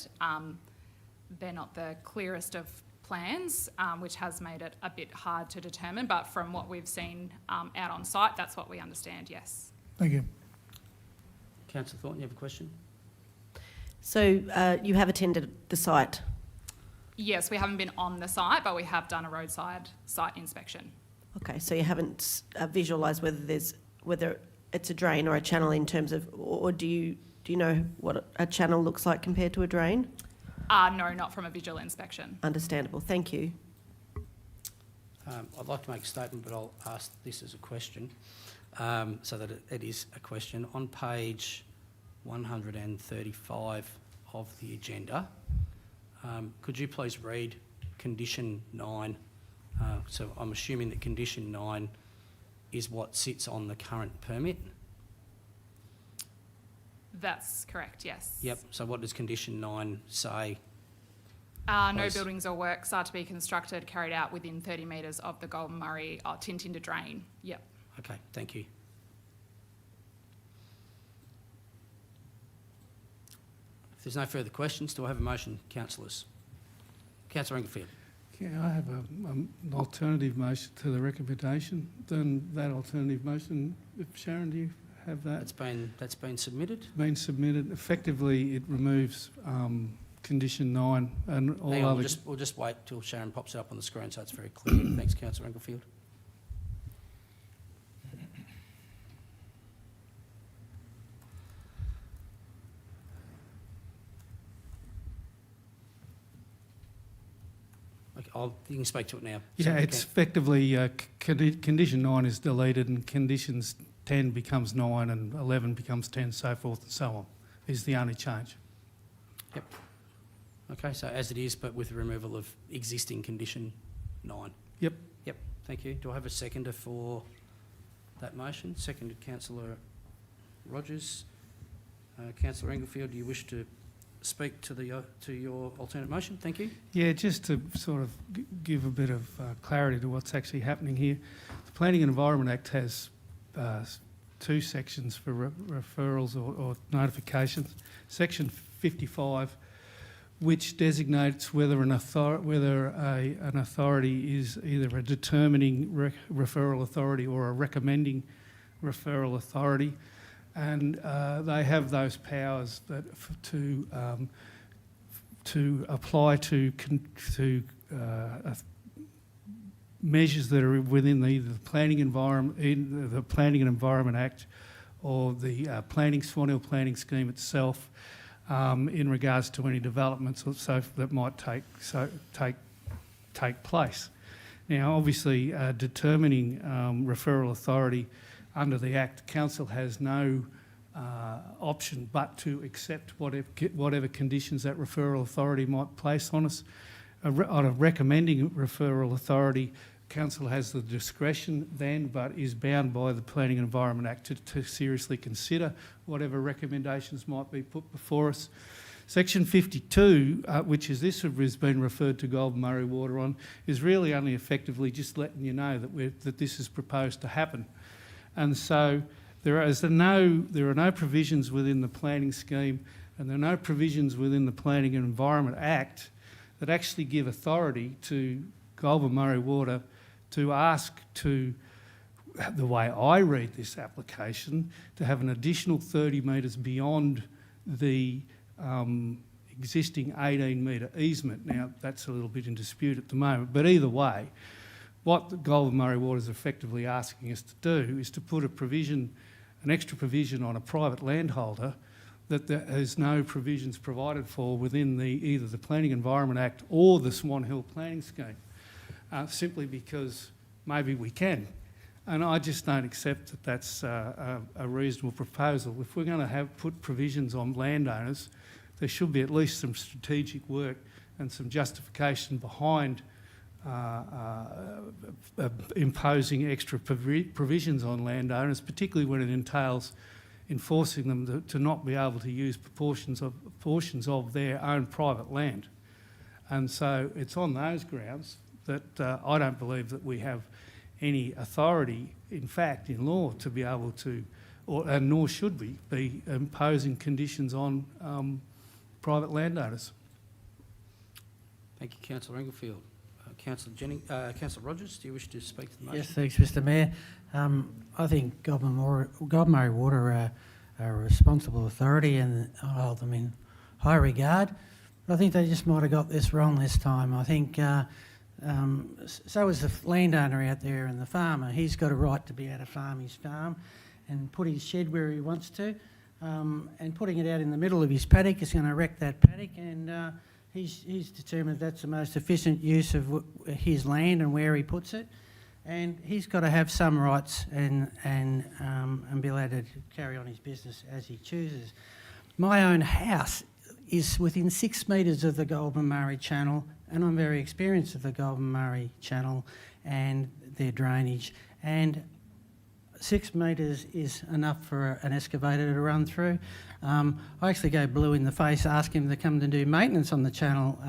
They're not the clearest of plans, which has made it a bit hard to determine, but from what we've seen out on site, that's what we understand, yes. Thank you. Councillor Thornton, you have a question? So you have attended the site? Yes, we haven't been on the site, but we have done a roadside site inspection. Okay, so you haven't visualised whether it's a drain or a channel in terms of, or do you know what a channel looks like compared to a drain? No, not from a visual inspection. Understandable, thank you. I'd like to make a statement, but I'll ask this as a question, so that it is a question. On page 135 of the agenda, could you please read condition 9? So I'm assuming that condition 9 is what sits on the current permit? That's correct, yes. Yep, so what does condition 9 say? No Please. buildings or works are to be constructed, carried out within 30 metres of the Golden Murray Tintinda drain. Yep. Okay, thank you. If there's no further questions, do I have a motion, councillors? Councillor Englefield. Yeah, I have an alternative motion to the recommendation. Then that alternative motion, if Sharon, do you have that? That's been submitted. Been submitted. Effectively, it removes condition 9 and all Hang on, other... we'll just wait till Sharon pops it up on the screen so it's very clear. Thanks, Councillor Englefield. Okay, you can speak to it now. Yeah, it's effectively condition 9 is deleted and conditions 10 becomes 9 and 11 becomes 10, so forth and so on, is the only change. Yep. Okay, so as it is, but with the removal of existing condition 9. Yep. Yep, thank you. Do I have a seconder for that motion? Seconded, Councillor Rogers. Councillor Englefield, do you wish to speak to your alternate motion? Thank you. Yeah, just to sort of give a bit of clarity to what's actually happening here. The Planning and Environment Act has 2 sections for referrals or notifications. Section 55, which designates whether an authority is either a determining referral authority or a recommending referral authority, and they have those powers that to apply to measures that are within either the Planning and Environment Act or the Swan Hill Planning Scheme itself, in regards to any developments or so that might take place. Now, obviously, determining referral authority under the Act, Council has no option but to accept whatever conditions that referral authority might place on us. On a recommending referral authority, Council has the discretion then, but is bound by the Planning and Environment Act to seriously consider whatever recommendations might be put before us. Section 52, which is this has been referred to Golden Murray Water on, is really only effectively just letting you know that this is proposed to happen. And so there are no provisions within the planning scheme and there are no provisions within the Planning and Environment Act that actually give authority to Golden Murray Water to ask to, the way I read this application, to have an additional 30 metres beyond the existing 18-metre easement. Now, that's a little bit in dispute at the moment, but either way, what the Golden Murray Water is effectively asking us to do is to put an extra provision on a private landholder that there is no provisions provided for within either the Planning Environment Act or the Swan Hill Planning Scheme, simply because maybe we can. And I just don't accept that that's a reasonable proposal. If we're going to put provisions on landowners, there should be at least some strategic work and some justification behind imposing extra provisions on landowners, particularly when it entails enforcing them to not be able to use portions of their own private land. And so it's on those grounds that I don't believe that we have any authority, in fact, in law, to be able to, and nor should we, be imposing conditions on private landowners. Thank you, Councillor Englefield. Councillor Rogers, do you wish to speak to the motion? Yes, thanks, Mr Mayor. I think Goulburn Water are a responsible authority and I hold them in high regard. But I think they just might have got this wrong this time. I think so is the landowner out there and the farmer. He's got a right to be able to farm his farm and put his shed where he wants to. And putting it out in the middle of his paddock is going to wreck that paddock, and he's determined that's the most efficient use of his land and where he puts it. And he's got to have some rights and be allowed to carry on his business as he chooses. My own house is within 6 metres of the Goulburn Murray Channel, and I'm very experienced with the Goulburn Murray Channel and their drainage. And 6 metres is enough for an excavator to run through. I actually go blue in the face, ask him to come to do maintenance on the channel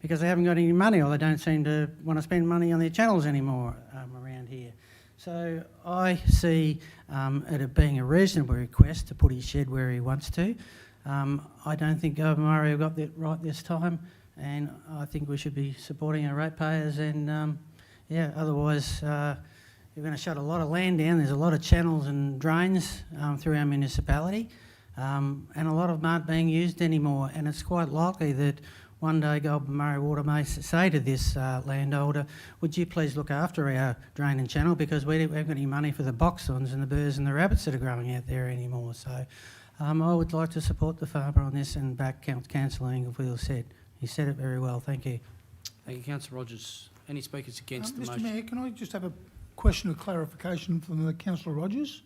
because they haven't got any money, or they don't seem to want to spend money on their channels anymore around here. So I see it being a reasonable request to put his shed where he wants to. I don't think Goulburn Murray have got that right this time, and I think we should be supporting our ratepayers. And otherwise you're going to shut a lot of land down. There's a lot of channels and drains through our municipality, and a lot of them aren't being used anymore. And it's quite likely that one day Goulburn Murray Water may say to this landholder, would you please look after our drain and channel, because we haven't got any money for the boxons and the birds and the rabbits that are growing out there anymore. So I would like to support the farmer on this and back Councillor Englefield said. He said it very well. Thank you. Thank you, Councillor Rogers. Any speakers against the Mr motion? Mayor, can I just have a question of clarification from Councillor Rogers?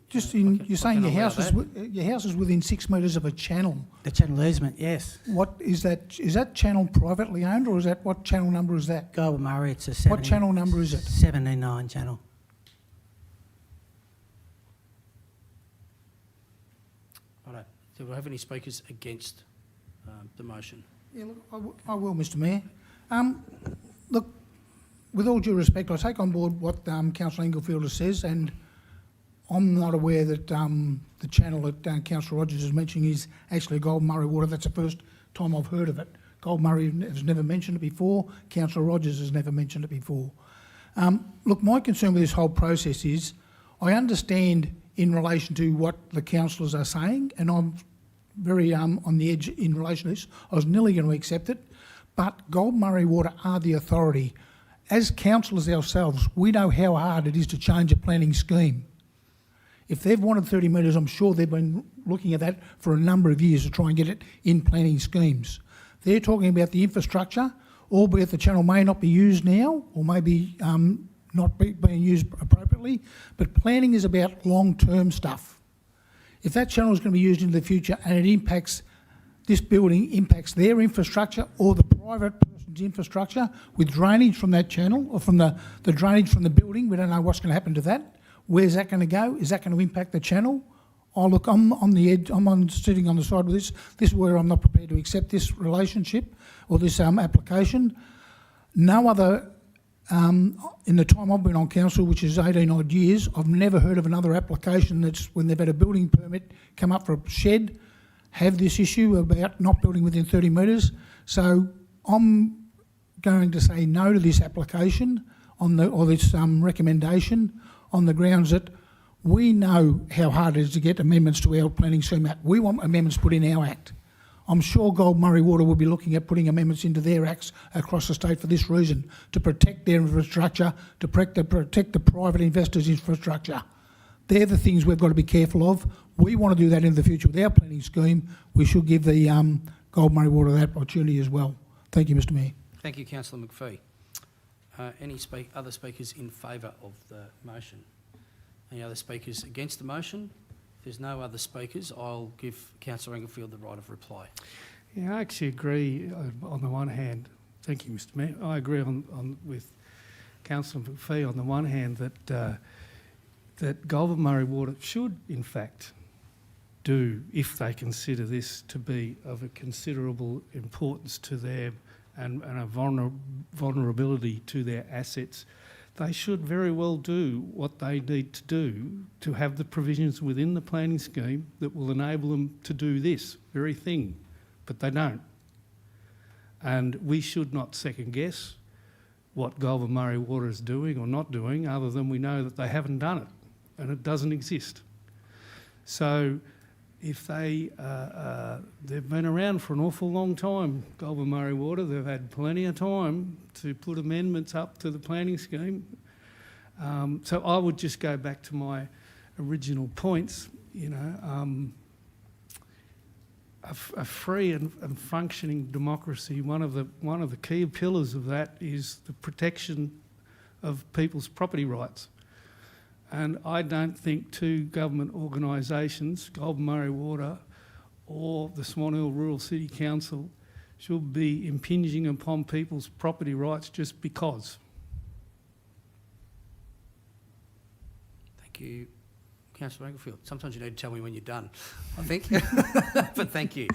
Just you're saying your house is within 6 metres of a channel. The channel easement, yes. What is that? Is that channel privately owned, or is that, what channel number is that? Goulburn Murray, it's a 70, What channel number is it? 79 channel. Righto. Do we have any speakers against the motion? Yeah, look, I will, Mr Mayor. Look, with all due respect, I take on board what Councillor Englefield says, and I'm not aware that the channel that Councillor Rogers is mentioning is actually Goulburn Murray Water. That's the first time I've heard of it. Goulburn Murray has never mentioned it before. Councillor Rogers has never mentioned it before. Look, my concern with this whole process is I understand in relation to what the councillors are saying, and I'm very on the edge in relation to this. I was nearly going to accept it, but Goulburn Murray Water are the authority. As councillors ourselves, we know how hard it is to change a planning scheme. If they've wanted 30 metres, I'm sure they've been looking at that for a number of years to try and get it in planning schemes. They're talking about the infrastructure, albeit the channel may not be used now, or maybe not being used appropriately, but planning is about long-term stuff. If that channel is going to be used in the future and it impacts, this building impacts their infrastructure or the private person's infrastructure with drainage from that channel or from the drainage from the building, we don't know what's going to happen to that. Where's that going to go? Is that going to impact the channel? Oh, look, I'm on the edge. Sitting on the side with this. This is where I'm not prepared to accept this relationship or this application. No other, in the time I've been on council, which is 18 odd years, I've never heard of another application that's when they've had a building permit come up for a shed, have this issue about not building within 30 metres. So I'm going to say no to this application or this recommendation on the grounds that we know how hard it is to get amendments to our planning scheme act. We want amendments put in our act. I'm sure Goulburn Murray Water will be looking at putting amendments into their acts across the state for this reason, to protect their infrastructure, to protect the private investors' infrastructure. they're the things we've got to be careful of. We want to do that in the future with our planning scheme. We should give the Gold Murray Water that opportunity as well. Thank you, Mr Mayor. Thank you, Councillor McPhee. Any other speakers in favour of the motion? Any other speakers against the motion? If there's no other speakers, I'll give Councillor Englefield the right of reply. Yeah, I actually agree on the one hand. Thank you, Mr Mayor. I agree with Councillor McPhee on the one hand that Goulburn Murray Water should, in fact, do, if they consider this to be of a considerable importance to them and a vulnerability to their assets, they should very well do what they need to do to have the provisions within the planning scheme that will enable them to do this very thing, but they don't. And we should not second guess what Goulburn Murray Water is doing or not doing, other than we know that they haven't done it and it doesn't exist. So if they've been around for an awful long time, Goulburn Murray Water, they've had plenty of time to put amendments up to the planning scheme. So I would just go back to my original points, you know, a free and functioning democracy, one of the key pillars of that is the protection of people's property rights. And I don't think two government organisations, Goulburn Murray Water or the Swan Hill Rural City Council, should be impinging upon people's property rights just because. Thank you, Councillor Englefield. Sometimes you need to tell me when you're done, I think. But thank you.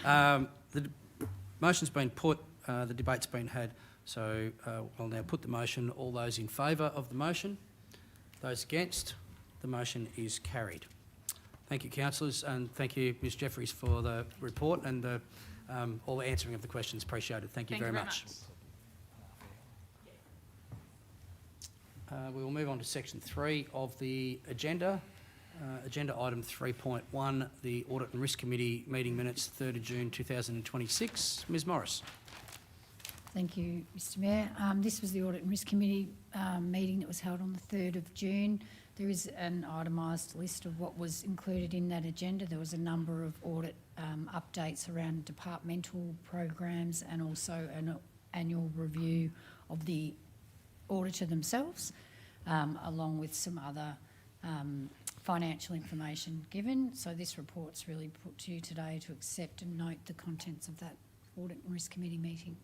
The motion's been put, the debate's been had, so I'll now put the motion. All those in favour of the motion? Those against? The motion is carried. Thank you, councillors, and thank you, Ms Jeffries, for the report and all the answering of the questions. Appreciated. Thank you very much. We will move on to section 3 of the agenda. Agenda item 3.1, the Audit and Risk Committee meeting minutes, 3rd of June 2026. Ms Morris. Thank you, Mr Mayor. This was the Audit and Risk Committee meeting that was held on the 3rd of June. There is an itemised list of what was included in that agenda. There was a number of audit updates around departmental programs and also an annual review of the auditor themselves, along with some other financial information given. So this report's really put to you today to accept and note the contents of that Audit and Risk Committee meeting.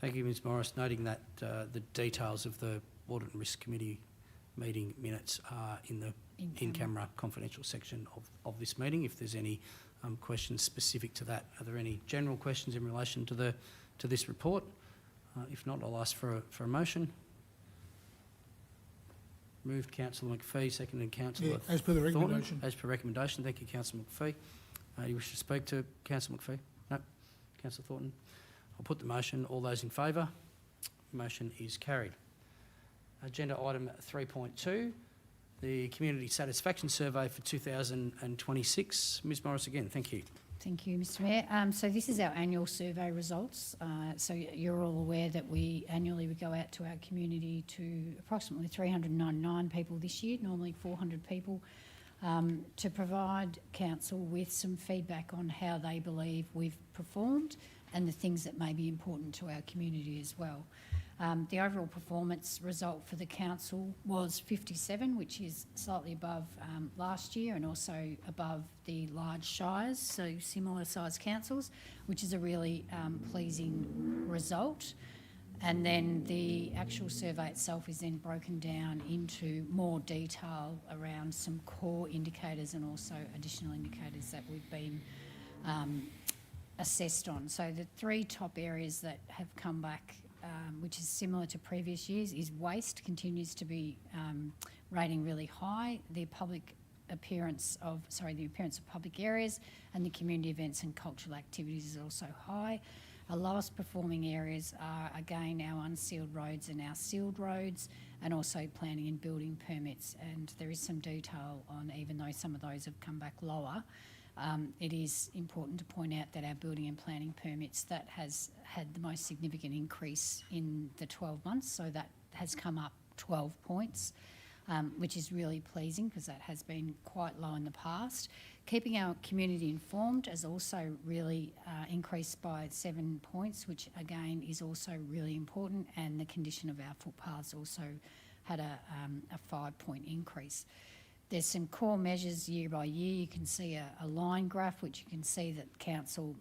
Thank you, Ms Morris. Noting that the details of the Audit and Risk Committee meeting minutes are in the in-camera confidential section of this meeting. If there's any questions specific to that, are there any general questions in relation to this report? If not, I'll ask for a motion. Moved Councillor McPhee, seconded Councillor as per the Thornton. recommendation. As per recommendation. Thank you, Councillor McPhee. You wish to speak to Councillor McPhee? No. Councillor Thornton. I'll put the motion. All those in favour? Motion is carried. Agenda item 3.2, the Community Satisfaction Survey for 2026. Ms Morris again, thank you. Thank you, Mr Mayor. So this is our annual survey results. So you're all aware that annually we go out to our community to approximately 399 people this year, normally 400 people, to provide council with some feedback on how they believe we've performed and the things that may be important to our community as well. The overall performance result for the council was 57, which is slightly above last year and also above the large shires, so similar sized councils, which is a really pleasing result. And then the actual survey itself is then broken down into more detail around some core indicators and also additional indicators that we've been assessed on. So the three top areas that have come back, which is similar to previous years, is waste continues to be rating really high. The appearance of public areas and the community events and cultural activities is also high. Our lowest performing areas are again our unsealed roads and our sealed roads, and also planning and building permits. And there is some detail on, even though some of those have come back lower, it is important to point out that our building and planning permits, that has had the most significant increase in the 12 months, so that has come up 12 points. which is really pleasing because that has been quite low in the past. Keeping our community informed has also really increased by 7 points, which again is also really important, and the condition of our footpaths also had a 5-point increase. There's some core measures year by year. You can see a line graph, which you can see that council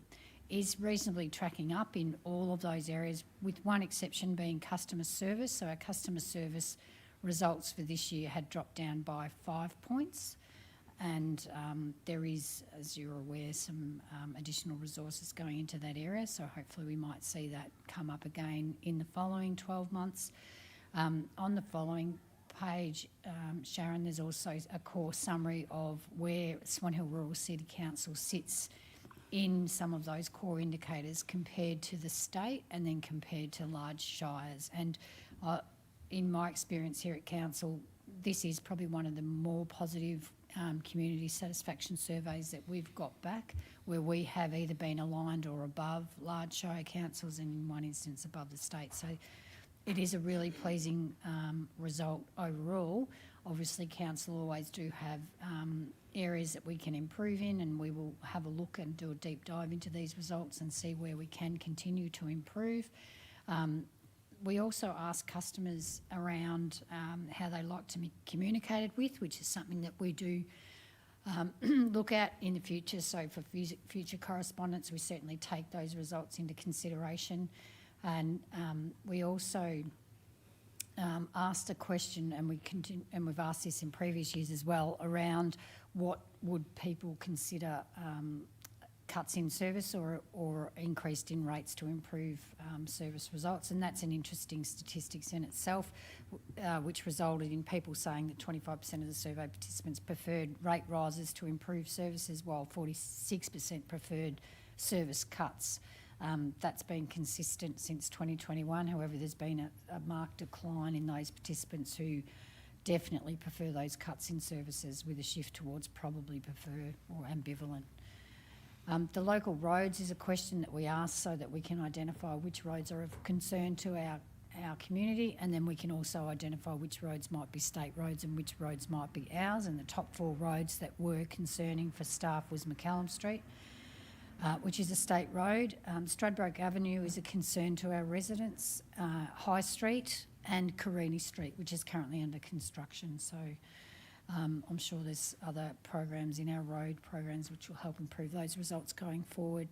is reasonably tracking up in all of those areas, with one exception being customer service. So our customer service results for this year had dropped down by 5 points, and there is, as you're aware, some additional resources going into that area, so hopefully we might see that come up again in the following 12 months. On the following page, Sharon, there's also a core summary of where Swan Hill Rural City Council sits in some of those core indicators compared to the state and then compared to large shires. And in my experience here at council, this is probably one of the more positive community satisfaction surveys that we've got back, where we have either been aligned or above large shire councils, and in one instance above the state. So it is a really pleasing result overall. Obviously, council always do have areas that we can improve in, and we will have a look and do a deep dive into these results and see where we can continue to improve. We also ask customers around how they like to be communicated with, which is something that we do look at in the future. So for future correspondence, we certainly take those results into consideration. And we also asked a question, and we've asked this in previous years as well, around what would people consider cuts in service or increased in rates to improve service results. And that's an interesting statistics in itself, which resulted in people saying that 25% of the survey participants preferred rate rises to improve services, while 46% preferred service cuts. That's been consistent since 2021. However, there's been a marked decline in those participants who definitely prefer those cuts in services, with a shift towards probably prefer or ambivalent. The local roads is a question that we ask so that we can identify which roads are of concern to our community, and then we can also identify which roads might be state roads and which roads might be ours. And the top 4 roads that were concerning for staff was McCallum Street, which is a state road. Stradbroke Avenue is a concern to our residents, High Street and Carini Street, which is currently under construction. So I'm sure there's other programs in our road programs which will help improve those results going forward.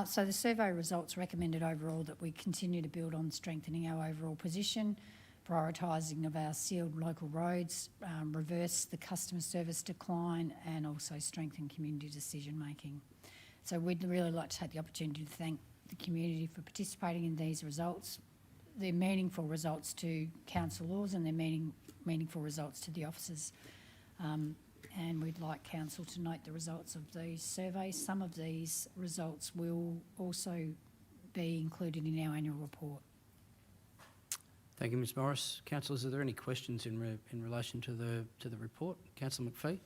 So the survey results recommended overall that we continue to build on strengthening our overall position, prioritising of our sealed local roads, reverse the customer service decline, and also strengthen community decision making. So we'd really like to take the opportunity to thank the community for participating in these results. They're meaningful results to councillors, and they're meaningful results to the officers. And we'd like council to note the results of these surveys. Some of these results will also be included in our annual report. Thank you, Ms Morris. Councillors, are there any questions in relation to the report? Councillor McPhee?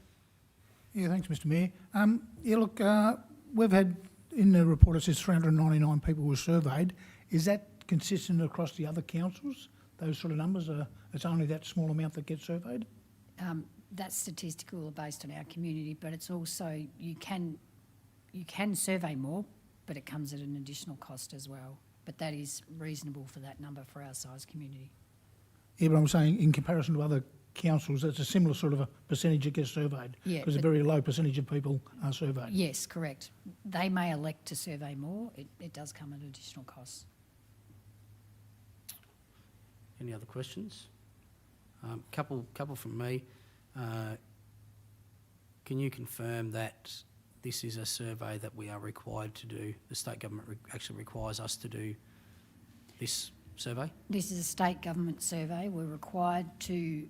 Yeah, thanks, Mr Mayor. Yeah, look, we've had, in the report it says 399 people were surveyed. Is that consistent across the other councils? Those sort of numbers, it's only that small amount that gets surveyed? That's statistical based on our community, but it's also, you can survey more, but it comes at an additional cost as well. But that is reasonable for that number for our size community. Yeah, but I'm saying in comparison to other councils, it's a similar sort of a percentage that gets surveyed. Yeah, because a very low percentage of people are surveyed. Yes, correct. They may elect to survey more. It does come at additional costs. Any other questions? Couple from me. Can you confirm that this is a survey that we are required to do? The state government actually requires us to do this survey? This is a state government survey. We're required to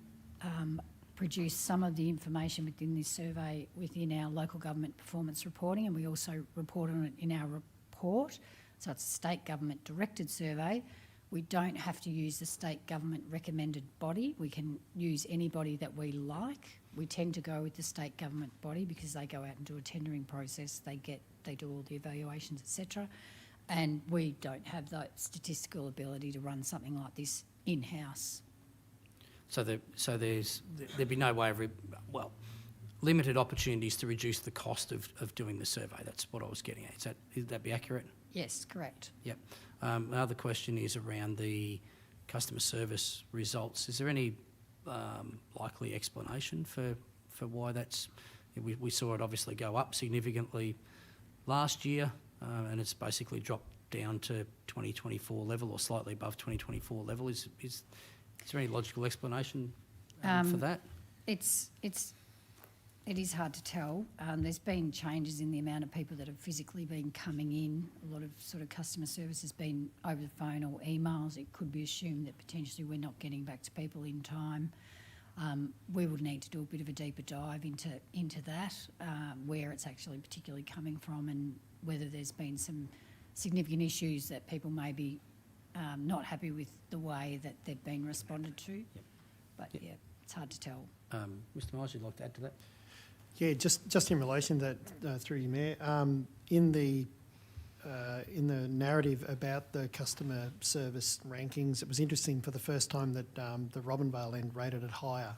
produce some of the information within this survey within our local government performance reporting, and we also report on it in our report. So it's a state government directed survey. We don't have to use the state government recommended body. We can use anybody that we like. We tend to go with the state government body because they go out and do a tendering process. They do all the evaluations, etc. And we don't have that statistical ability to run something like this in-house. there'd be no way of, limited opportunities to reduce the cost of doing the survey. That's what I was getting at. Would that be accurate? Yes, correct. Yep. My other question is around the customer service results. Is there any likely explanation for why that's... We saw it obviously go up significantly last year, and it's basically dropped down to 2024 level or slightly above 2024 level. Is there any logical explanation for that? It is hard to tell. There's been changes in the amount of people that have physically been coming in. A lot of sort of customer service has been over the phone or emails. It could be assumed that potentially we're not getting back to people in time. We would need to do a bit of a deeper dive into that, where it's actually particularly coming from and whether there's been some significant issues that people may be not happy with the way that they've been responded to. Yep. But Yep. yeah, it's hard to tell. Mr Myers, you'd like to add to that? Yeah, just in relation to that, through you, Mayor, in the narrative about the customer service rankings, it was interesting for the first time that the Robinvale end rated it higher.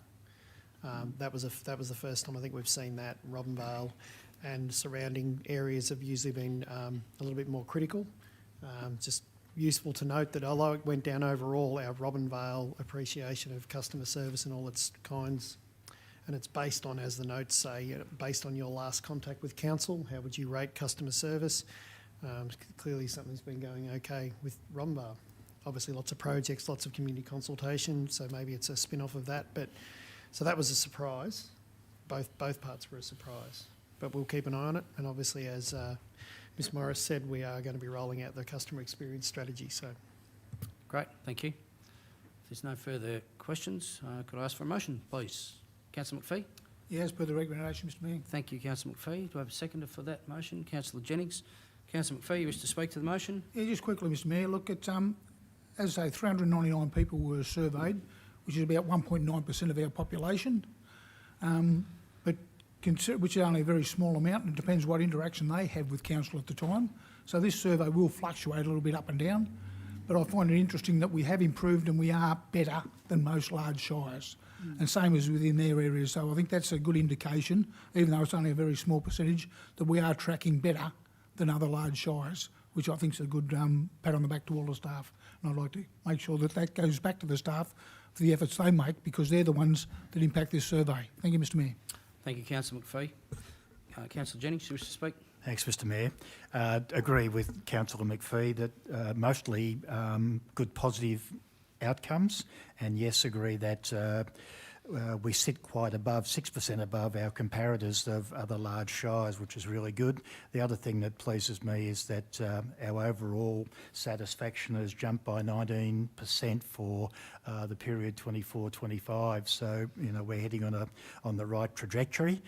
That was the first time I think we've seen that. Robinvale and surrounding areas have usually been a little bit more critical. Just useful to note that although it went down overall, our Robinvale appreciation of customer service and all its kinds, and it's based on, as the notes say, based on your last contact with council, how would you rate customer service? Clearly something's been going okay with Robinvale. Obviously lots of projects, lots of community consultation, so maybe it's a spin-off of that. But so that was a surprise. Both parts were a surprise. But we'll keep an eye on it, and obviously, as Ms Morris said, we are going to be rolling out the customer experience strategy. So, Great, thank you. If there's no further questions, could I ask for a motion, please? Councillor McPhee? Yes, per the recommendation, Mr Mayor. Thank you, Councillor McPhee. Do I have a seconder for that motion? Councillor Jennings. Councillor McPhee, you wish to speak to the motion? Yeah, just quickly, Mr Mayor, look at, as I say, 399 people were surveyed, which is about 1.9% of our population, which is only a very small amount, and it depends what interaction they have with council at the time. So this survey will fluctuate a little bit up and down, but I find it interesting that we have improved and we are better than most large shires, and same as within their areas. So I think that's a good indication, even though it's only a very small percentage, that we are tracking better than other large shires, which I think is a good pat on the back to all the staff. And I'd like to make sure that that goes back to the staff for the efforts they make, because they're the ones that impact this survey. Thank you, Mr Mayor. Thank you, Councillor McPhee. Councillor Jennings, you wish to speak? Thanks, Mr Mayor. Agree with Councillor McPhee that mostly good positive outcomes, and yes, agree that we sit quite above, 6% above our comparators of other large shires, which is really good. The other thing that pleases me is that our overall satisfaction has jumped by 19% for the period 24-25. So, you know, we're heading on the right trajectory.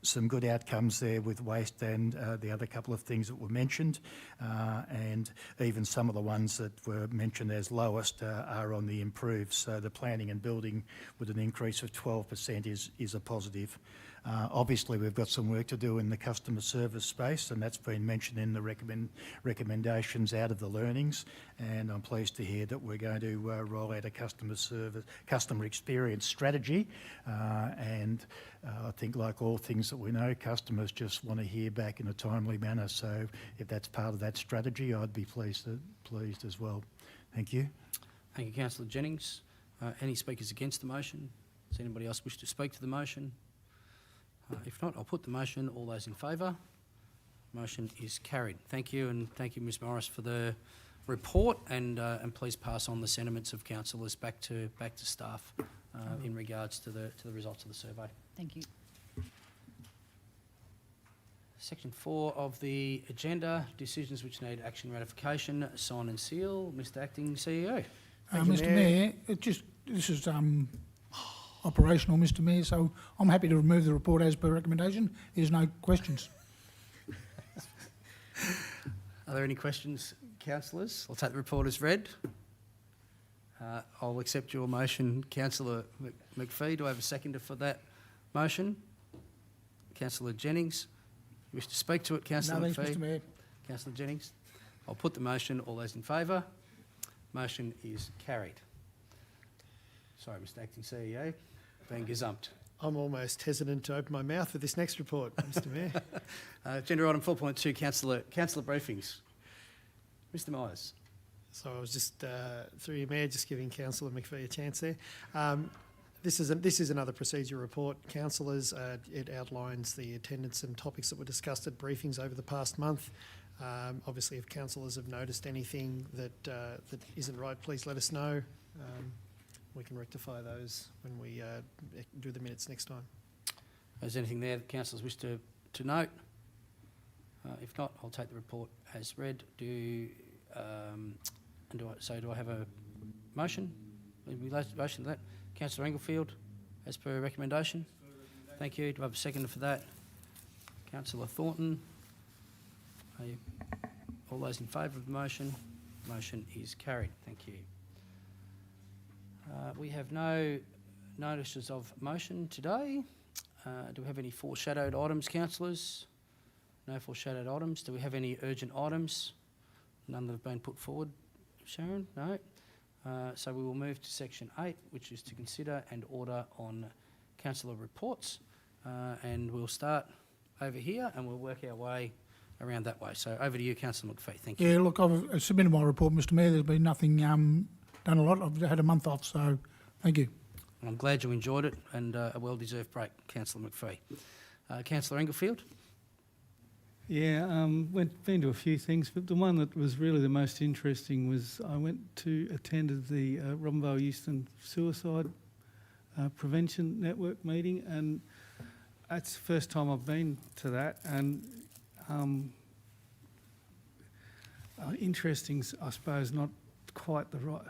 Some good outcomes there with waste and the other couple of things that were mentioned, and even some of the ones that were mentioned as lowest are on the improve. So the planning and building with an increase of 12% is a positive. Obviously, we've got some work to do in the customer service space, and that's been mentioned in the recommendations out of the learnings. And I'm pleased to hear that we're going to roll out a customer experience strategy. And I think, like all things that we know, customers just want to hear back in a timely manner. So if that's part of that strategy, I'd be pleased as well. Thank you. Thank you, Councillor Jennings. Any speakers against the motion? Does anybody else wish to speak to the motion? If not, I'll put the motion. All those in favour? Motion is carried. Thank you, and thank you, Ms Morris, for the report, and please pass on the sentiments of councillors back to staff in regards to the results of the survey. Thank you. Section 4 of the agenda, decisions which need action ratification, sign and seal. Mr Acting CEO. Mr Mayor, this is operational, Mr Mayor, so I'm happy to remove the report as per recommendation. There's no questions. Are there any questions, councillors? I'll take the report as read. I'll accept your motion, Councillor McPhee. Do I have a seconder for that motion? Councillor Jennings. You wish to speak to it, Councillor No, McPhee? thanks, Mr Mayor. Councillor Jennings. I'll put the motion. All those in favour? Motion is carried. Sorry, Mr Acting CEO, being gazumped. I'm almost hesitant to open my mouth with this next report, Mr Mayor. Agenda item 4.2, councillor briefings. Mr Myers. So I was just, through your Mayor, just giving Councillor McPhee a chance there. This is another procedure report, councillors. It outlines the attendance and topics that were discussed at briefings over the past month. Obviously, if councillors have noticed anything that that isn't right, please let us know. We can rectify those when we do the minutes next time. Is there anything there that councillors wish to note? If not, I'll take the report as read. Do I have a motion? Motion to that. Councillor Englefield, as per recommendation. Thank you. Do I have a second for that? Councillor Thornton. All those in favour of the motion? Motion is carried. Thank you. We have no notices of motion today. Do we have any foreshadowed items, councillors? No foreshadowed items. Do we have any urgent items? None that have been put forward. Sharon? No. So we will move to section 8, which is to consider and order on councillor reports. And we'll start over here and we'll work our way around that way. So over to you, Councillor McPhee. Thank you. Yeah, look, I've submitted my report, Mr Mayor. There's been nothing done a lot. I've had a month off, so thank you. I'm glad you enjoyed it and a well-deserved break, Councillor McPhee. Councillor Englefield? Yeah, been to a few things, but the one that was really the most interesting was I attended the Robinvale Youth and Suicide Prevention Network meeting, and that's the first time I've been to that, and interesting, I suppose, not quite the right,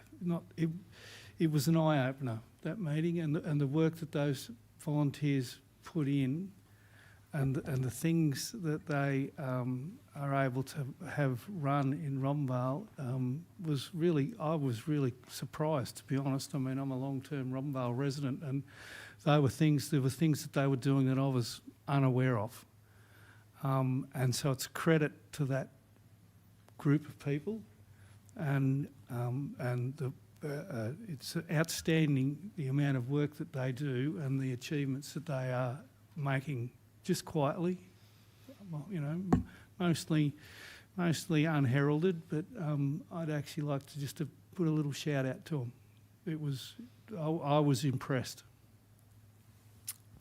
it was an eye-opener, that meeting, and the work that those volunteers put in, and the things that they are able to have run in Robinvale I was really surprised, to be honest. I mean, I'm a long-term Robinvale resident, and there were things that they were doing that I was unaware of. And so it's a credit to that group of people, and it's outstanding the amount of work that they do and the achievements that they are making just quietly, you know, mostly unheralded, but I'd actually like to just to put a little shout out to them. I was impressed.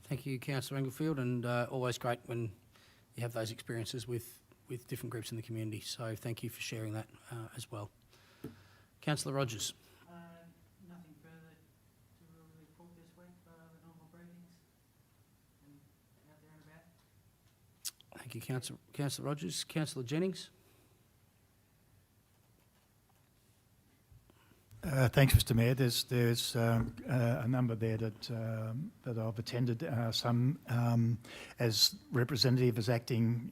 Thank you, Councillor Englefield, and always great when you have those experiences with different groups in the community. So thank you for sharing that as well. Councillor Rogers. Nothing further to report this week, the normal briefings and out there and about. Thank you, Councillor Rogers. Councillor Jennings. Thanks, Mr Mayor. There's a number there that I've attended, some as representative, as acting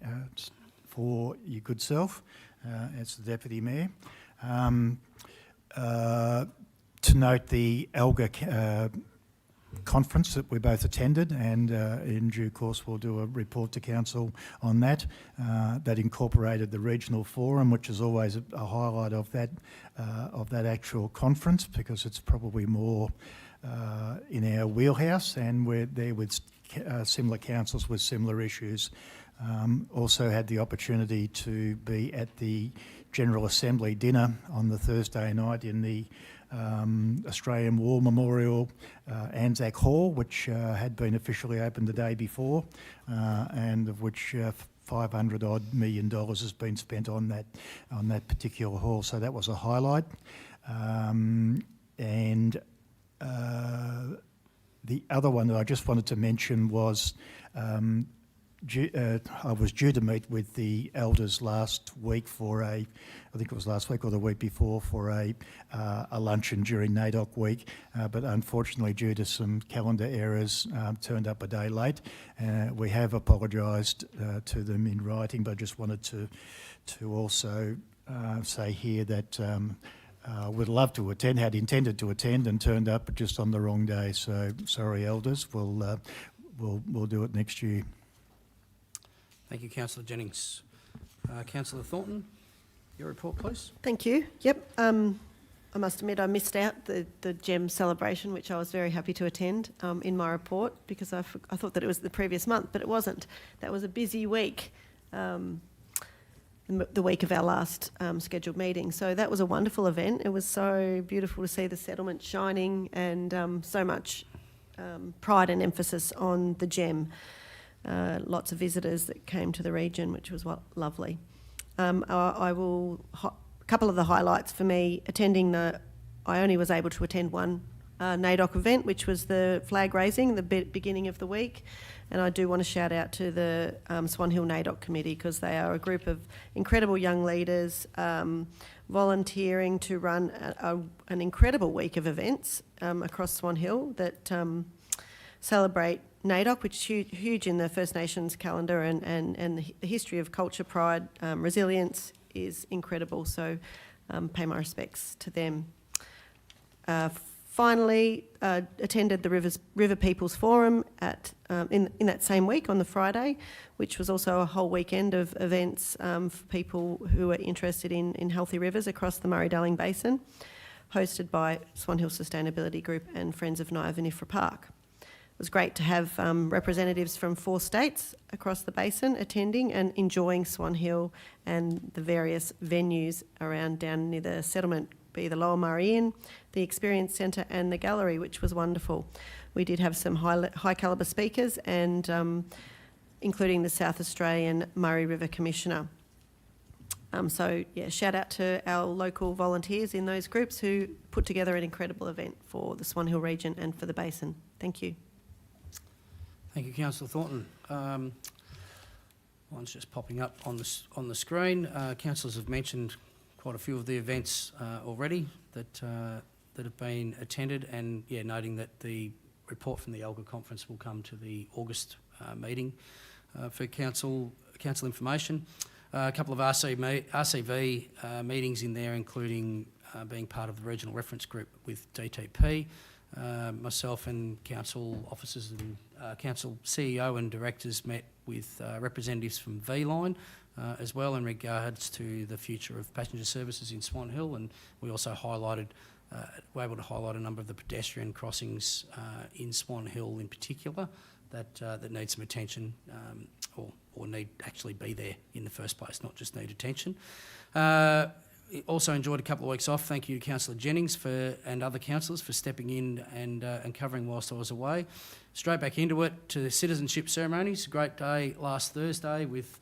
for your good self, as the Deputy Mayor. To note the ALGA conference that we both attended, and in due course we'll do a report to Council on that. That incorporated the regional forum, which is always a highlight of that actual conference, because it's probably more in our wheelhouse, and we're there with similar councils with similar issues. Also had the opportunity to be at the General Assembly dinner on the Thursday night in the Australian War Memorial Anzac Hall, which had been officially opened the day before, and of which $500 million has been spent on that particular hall. So that was a highlight. And the other one that I just wanted to mention was I was due to meet with the elders last week for I think it was last week or the week before, for a luncheon during NAIDOC week, but unfortunately due to some calendar errors turned up a day late. We have apologised to them in writing, but I just wanted to also say here that would love to attend, had intended to attend and turned up, but just on the wrong day. So sorry, elders. We'll do it next year. Thank you, Councillor Jennings. Councillor Thornton, your report, please. Thank you. Yep. I must admit I missed out the GEM celebration, which I was very happy to attend in my report, because I thought that it was the previous month, but it wasn't. That was a busy week, the week of our last scheduled meeting. So that was a wonderful event. It was so beautiful to see the settlement shining, and so much pride and emphasis on the GEM. Lots of visitors that came to the region, which was lovely. A couple of the highlights for me, I only was able to attend one NAIDOC event, which was the flag raising, the beginning of the week. And I do want to shout out to the Swan Hill NAIDOC committee, because they are a group of incredible young leaders volunteering to run an incredible week of events across Swan Hill that celebrate NAIDOC, which is huge in the First Nations calendar, and the history of culture, pride, resilience is incredible. So pay my respects to them. Finally, attended the River People's Forum in that same week on the Friday, which was also a whole weekend of events for people who are interested in healthy rivers across the Murray-Darling Basin, hosted by Swan Hill Sustainability Group and Friends of Nyah Vinifera Park. It was great to have representatives from 4 states across the basin attending and enjoying Swan Hill and the various venues around down near the settlement, be the Lower Murray Inn, the Experience Centre and the Gallery, which was wonderful. We did have some high calibre speakers, and including the South Australian Murray River Commissioner. So yeah, shout out to our local volunteers in those groups who put together an incredible event for the Swan Hill region and for the basin. Thank you. Thank you, Councillor Thornton. One's just popping up on the screen. Councillors have mentioned quite a few of the events already that have been attended, and yeah, noting that the report from the ALGA conference will come to the August meeting for council information. A couple of RCV meetings in there, including being part of the regional reference group with DTP. Myself and council officers and council CEO and directors met with representatives from V-Line as well in regards to the future of passenger services in Swan Hill, and we also were able to highlight a number of the pedestrian crossings in Swan Hill in particular that need some attention, or need actually be there in the first place, not just need attention. Also enjoyed a couple of weeks off. Thank you to Councillor Jennings and other councillors for stepping in and covering whilst I was away. Straight back into it, to the citizenship ceremonies. A great day last Thursday with,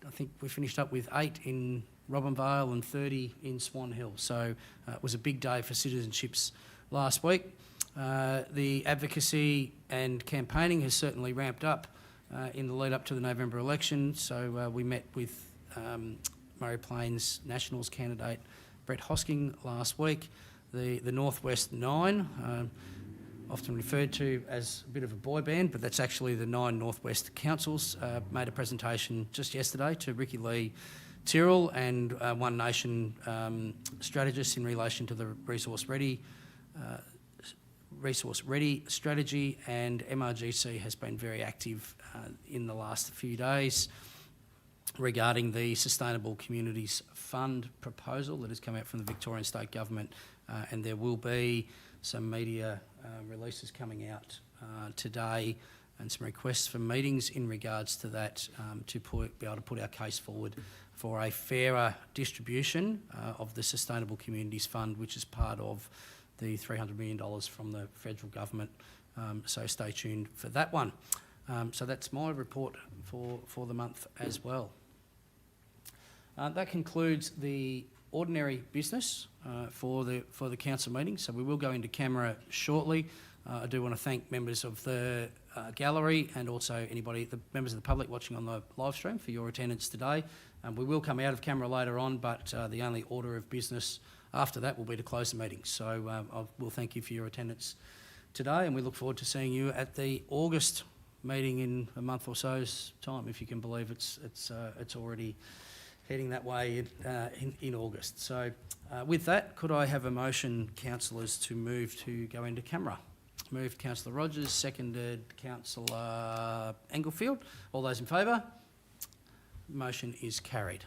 I think we finished up with 8 in Robinvale and 30 in Swan Hill. So it was a big day for citizenships last week. The advocacy and campaigning has certainly ramped up in the lead up to the November election. So we met with Murray Plains Nationals candidate Brett Hosking last week. The Northwest Nine, often referred to as a bit of a boy band, but that's actually the 9 Northwest councils, made a presentation just yesterday to Ricky Lee Tyrrell and One Nation strategists in relation to the Resource Ready strategy, and MRGC has been very active in the last few days regarding the Sustainable Communities Fund proposal that has come out from the Victorian State Government, and there will be some media releases coming out today and some requests for meetings in regards to that, to be able to put our case forward for a fairer distribution of the Sustainable Communities Fund, which is part of the $300 million from the federal government. So stay tuned for that one. So that's my report for the month as well. That concludes the ordinary business for the council meeting. So we will go into camera shortly. I do want to thank members of the gallery and also the members of the public watching on the live stream for your attendance today. We will come out of camera later on, but the only order of business after that will be to close the meeting. So I will thank you for your attendance today, and we look forward to seeing you at the August meeting in a month or so's time. If you can believe it's already heading that way in August. So with that, could I have a motion, councillors, to move to go into camera? Moved Councillor Rogers, seconded Councillor Englefield. All those in favour? Motion is carried.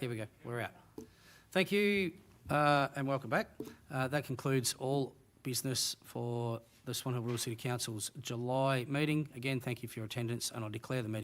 Here we go. We're out. Thank you and welcome back. That concludes all business for the Swan Hill Rural City Council's July meeting. Again, thank you for your attendance, and I declare the meeting